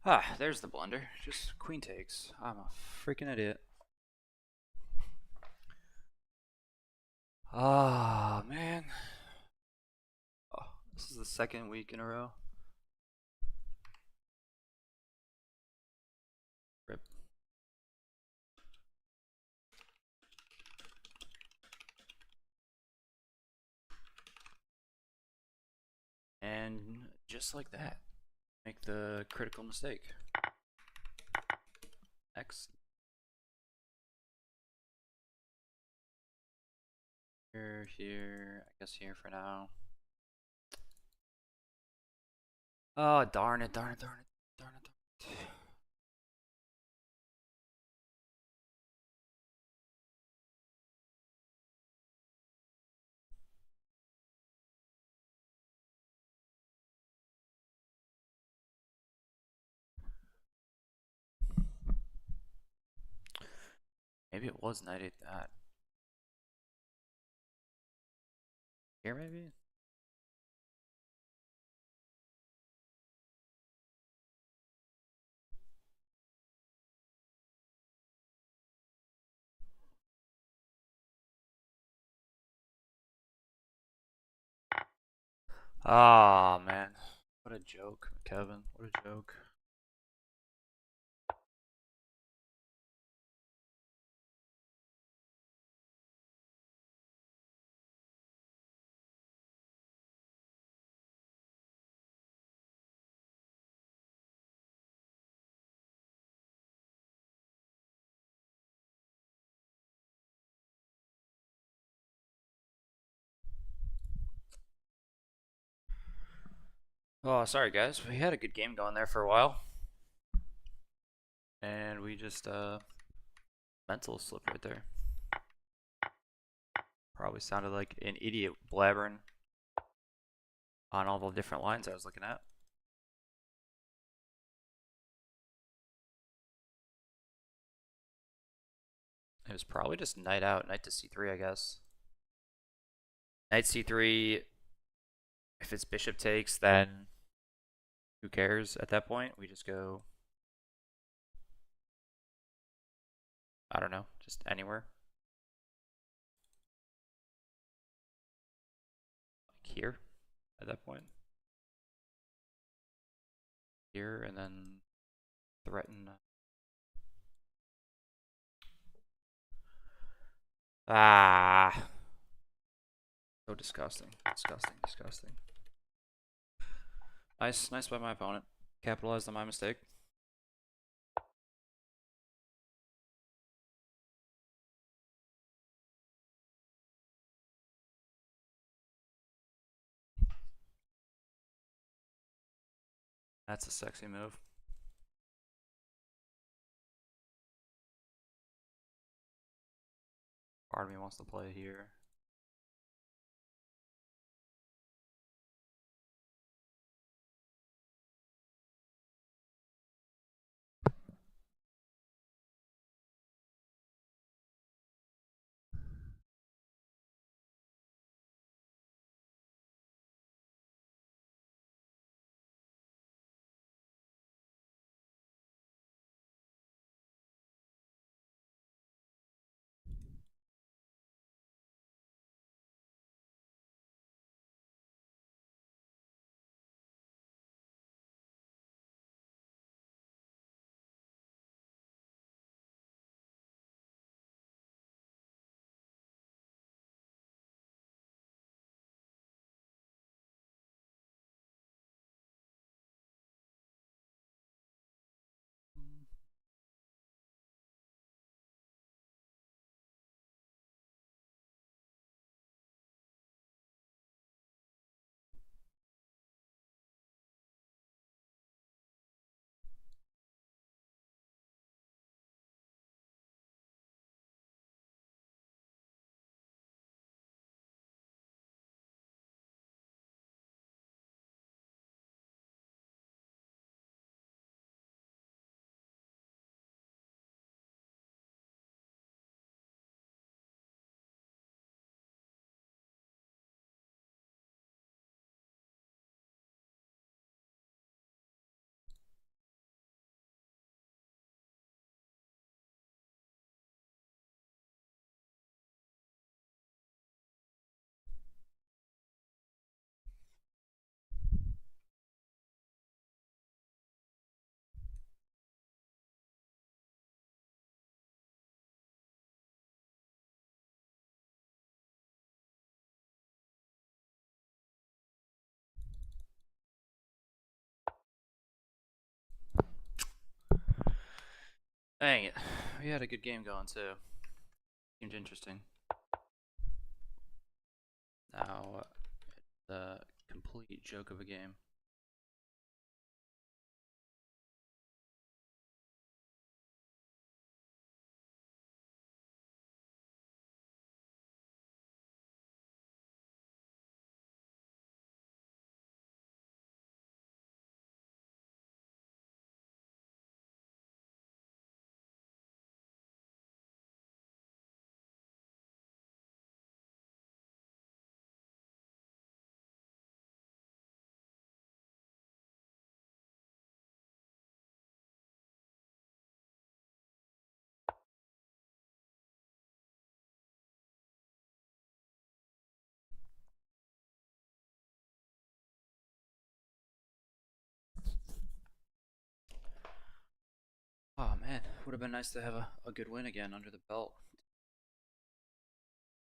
Ah, there's the blunder. Just queen takes. I'm a freaking idiot. Ah, man. Oh, this is the second week in a row. Rip. And just like that, make the critical mistake. X. Here, I guess here for now. Oh, darn it. Maybe it was knight 8 that. Here maybe? Ah, man. What a joke, Kevin. What a joke. Oh, sorry guys. We had a good game going there for a while. And we just mental slip right there. Probably sounded like an idiot blabbering on all the different lines I was looking at. It was probably just knight out, knight to c3, I guess. Knight c3, if it's bishop takes, then who cares at that point? We just go, I don't know, just anywhere. Like here at that point. Here, and then threaten. Ah. So disgusting. Disgusting, disgusting. Nice by my opponent. Capitalized on my mistake. That's a sexy move. Part of me wants to play here. Dang it. We had a good game going too. Seemed interesting. Now, the complete joke of a game. would have been nice to have a good win again under the belt.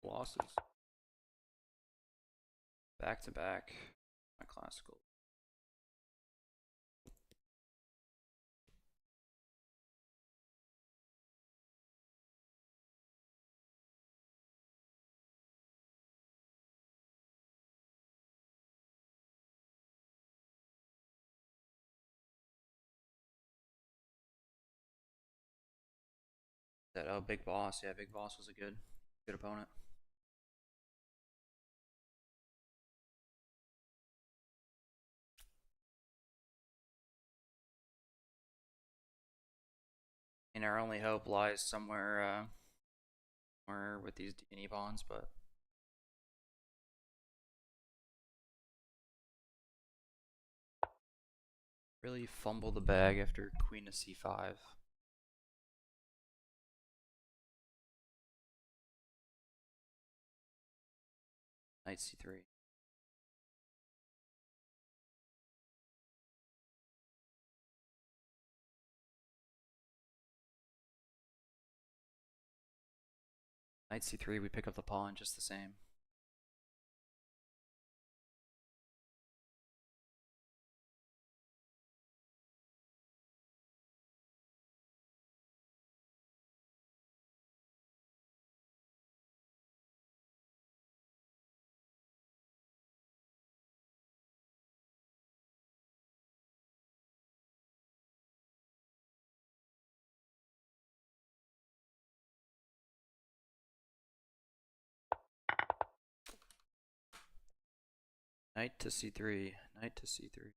Losses. Back to back. My classical. That Big Boss, yeah, Big Boss was a good opponent. And our only hope lies somewhere with these D&E bonds, but really fumble the bag after Queen to C5. Knight C3. Knight C3, we pick up the pawn just the same. Knight to C3, Knight to C3.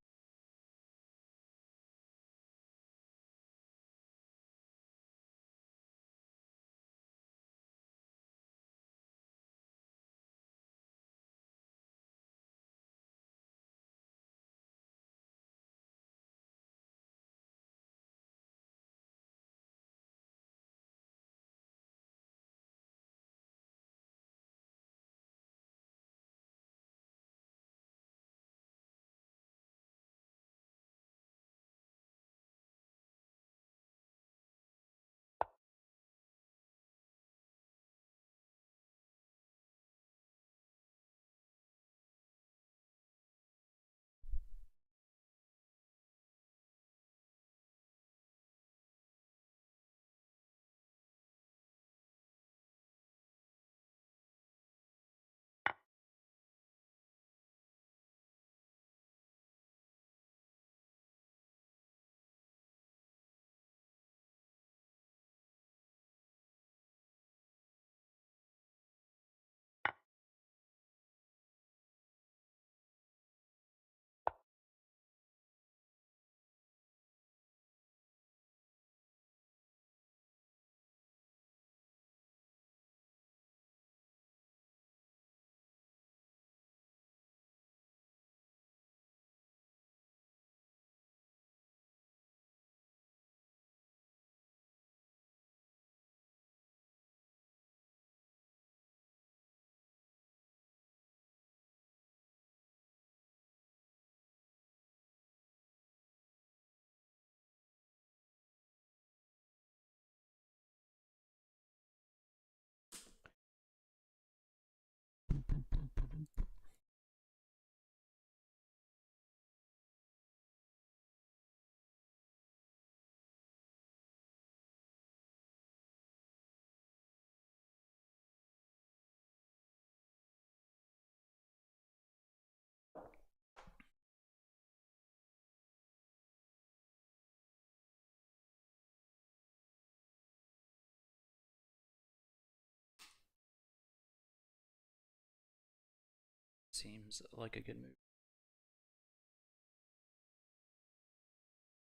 Seems like a good move.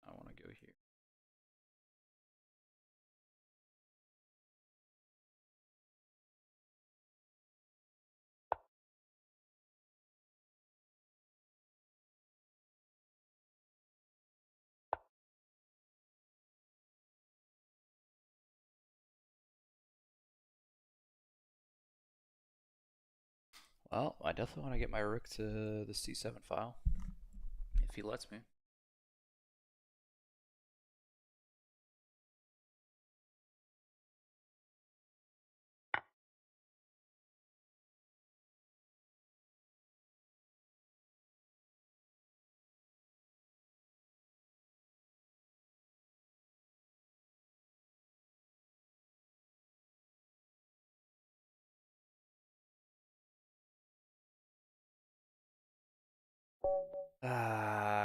I want to go here. Well, I definitely want to get my rook to the C7 file, if he lets me.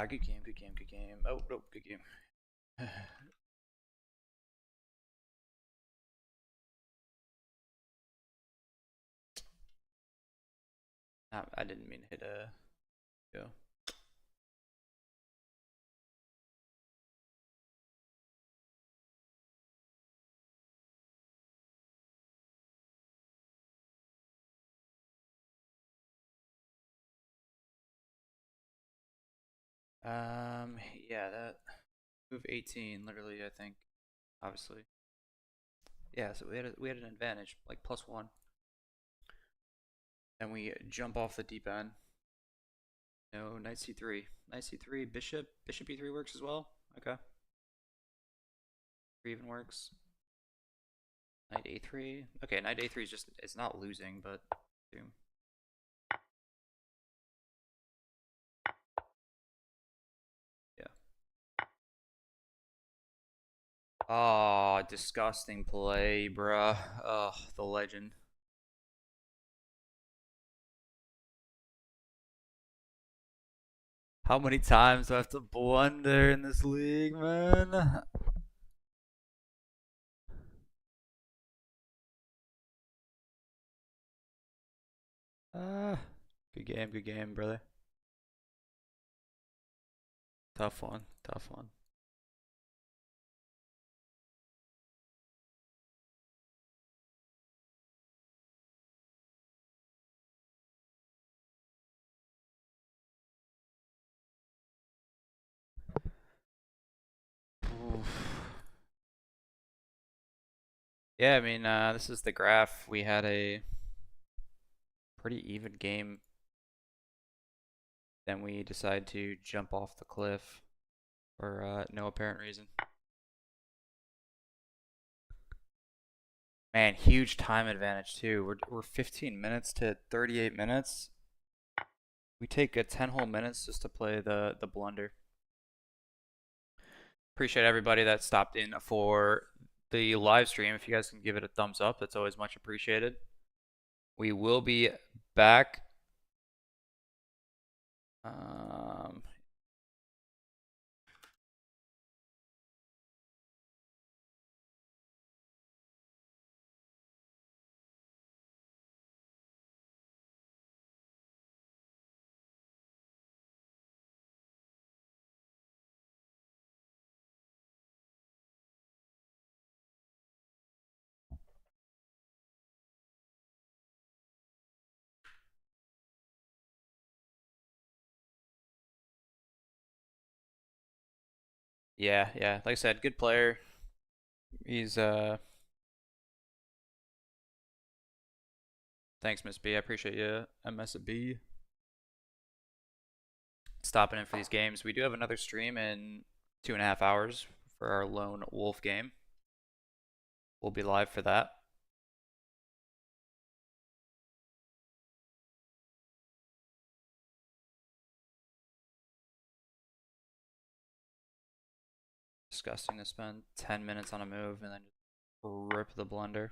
Good game, good game, good game. Oh, no, good game. I didn't mean to hit a go. Yeah, that move 18, literally, I think, obviously. Yeah, so we had an advantage, like +1. And we jump off the deep end. No, knight c3. Knight c3, bishop e3 works as well. Okay. 3 even works. Knight a3. Okay, knight a3 is just, it's not losing, but boom. Yeah. Oh, disgusting play, bruh. Oh, the legend. How many times do I have to blunder in this league, man? Good game, brother. Tough one, tough one. Oof. Yeah, I mean, this is the graph. We had a pretty even game. Then we decide to jump off the cliff for no apparent reason. Man, huge time advantage too. We're 15 minutes to 38 minutes. We take a 10 whole minutes just to play the blunder. Appreciate everybody that stopped in for the live stream. If you guys can give it a thumbs up, that's always much appreciated. We will be back. Yeah, yeah. Like I said, good player. He's Thanks, Miss B. I appreciate you, MSB. Stopping in for these games. We do have another stream in 2.5 hours for our lone wolf game. We'll be live for that. Disgusting to spend 10 minutes on a move and then just rip the blunder.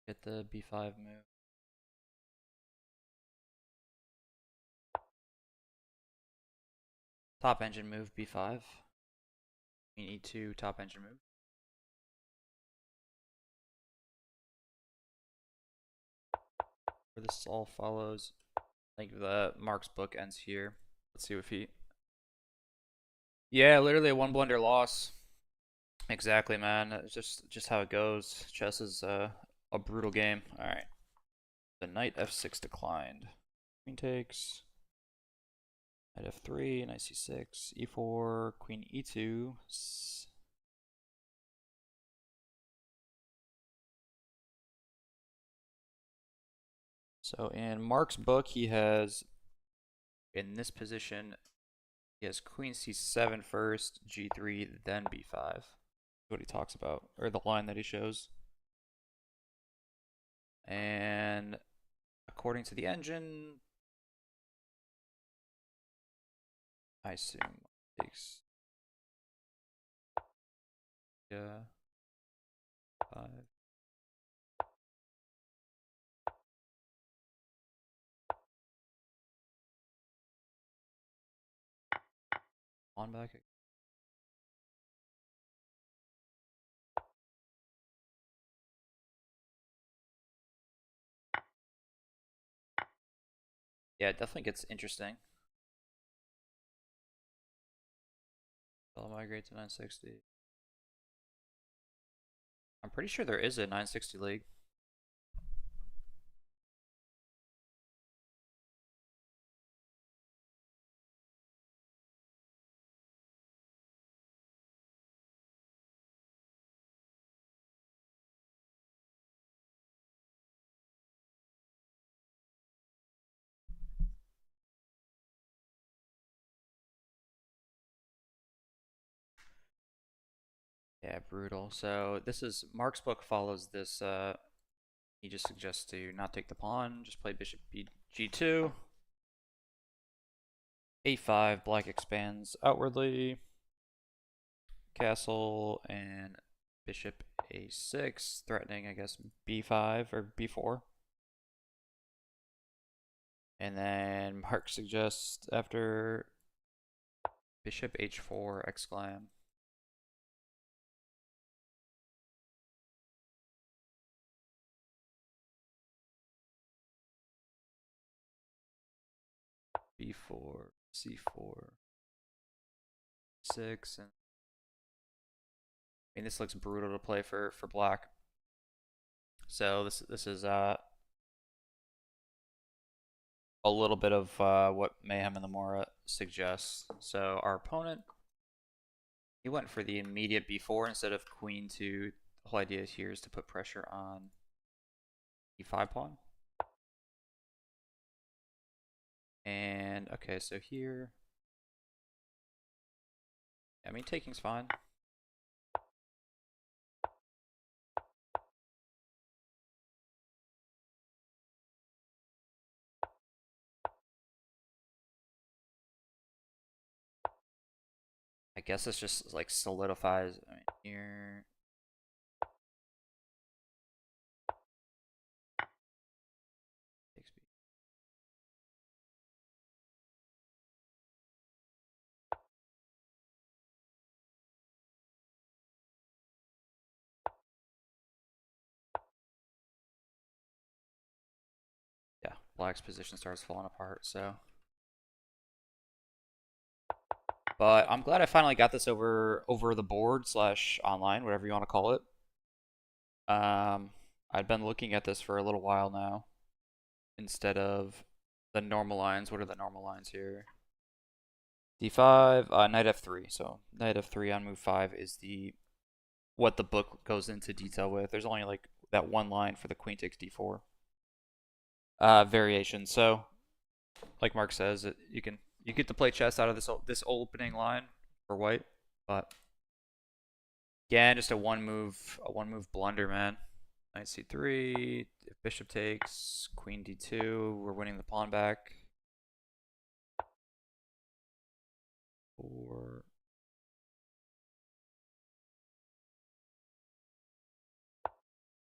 Get the b5 move. Top engine move b5. Queen e2, top engine move. Where this all follows. I think the Mark's book ends here. Let's see if he. Yeah, literally a 1 blunder loss. Exactly, man. It's just how it goes. Chess is a brutal game. All right. The knight f6 declined. Queen takes. Knight f3, knight c6, e4, queen e2. So in Mark's book, he has, in this position, he has queen c7 first, g3, then b5. That's what he talks about, or the line that he shows. And according to the engine, I assume takes, yeah, 5. On back. Yeah, it definitely gets interesting. I'll migrate to 960. I'm pretty sure there is a 960 league. Yeah, brutal. So this is Mark's book follows this. He just suggests to not take the pawn, just play bishop g2. a5, black expands outwardly. Castle and bishop a6, threatening, I guess, b5 or b4. And then Mark suggests after bishop h4, exclam. b4, c4, 6, and I mean this looks brutal to play for black. So this is a little bit of what Mayhem and the Mora suggests. So our opponent, he went for the immediate b4 instead of queen 2. The whole idea here is to put pressure on e5 pawn. And okay, so here, I mean taking's fine. I guess this just like solidifies. I mean, here. Takes b. Yeah, black's position starts falling apart. So, but I'm glad I finally got this over the board / online, whatever you want to call it. I'd been looking at this for a little while now, instead of the normal lines. What are the normal lines here? d5, knight f3. So knight f3 on move 5 is the what the book goes into detail with. There's only like that one line for the queen takes d4 variation. So, like Mark says, you get to play chess out of this opening line for white, but again, just a one move blunder, man. Knight c3, if bishop takes, queen d2, we're winning the pawn back. Or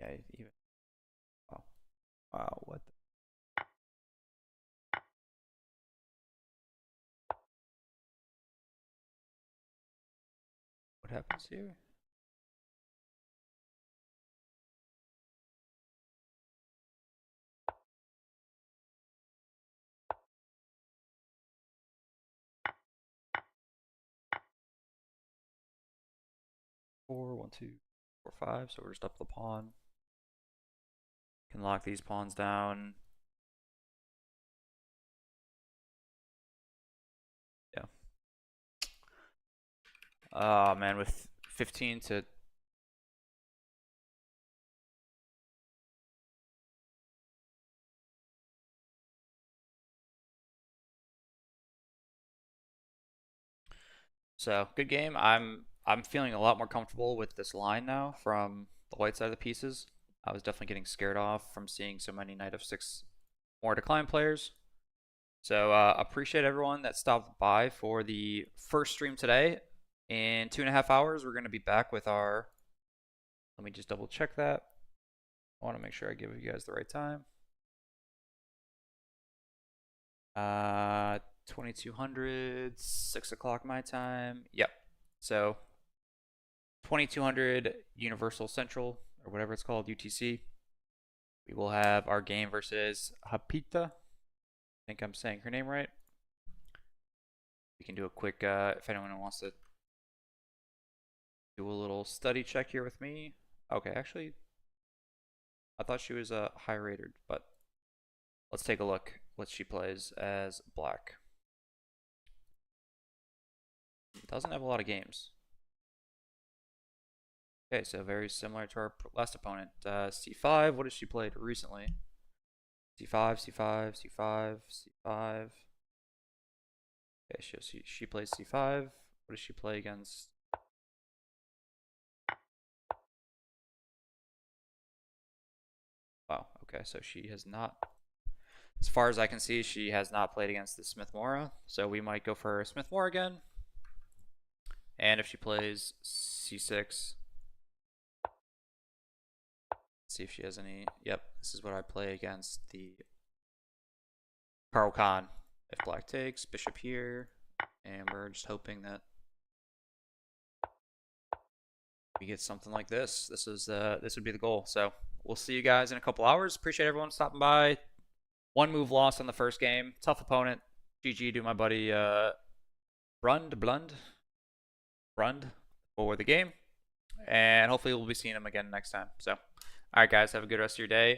yeah, even Wow, what the what happens here? Four, 1, 2, 4, 5. So we're just up the pawn. Can lock these pawns down. Yeah. Oh man, with 15 to so good game. I'm feeling a lot more comfortable with this line now from the white side of the pieces. I was definitely getting scared off from seeing so many knight f6 more decline players. So appreciate everyone that stopped by for the first stream today. In 2.5 hours, we're going to be back with our. Let me just double check that. I want to make sure I give you guys the right time. 2200, 6 o'clock my time. Yep. So 2200 Universal Central or whatever it's called, UTC. We will have our game versus Hapita. I think I'm saying her name right. We can do a quick, if anyone wants to do a little study check here with me. Okay, actually, I thought she was high rated, but let's take a look what she plays as black. Doesn't have a lot of games. Okay, so very similar to our last opponent. C5, what has she played recently? C5, C5, C5, C5. Okay, she plays C5. What does she play against? Wow, okay, so she has not, as far as I can see, she has not played against the Smith-Morra. So we might go for Smith-Morra again. And if she plays C6, see if she has any. Yep, this is what I play against the Carl Khan. If black takes, bishop here, and we're just hoping that we get something like this. This would be the goal. So we'll see you guys in a couple hours. Appreciate everyone stopping by. One move lost on the first game. Tough opponent. GG to my buddy Brundd for the game. And hopefully we'll be seeing him again next time. So, all right, guys, have a good rest of your day.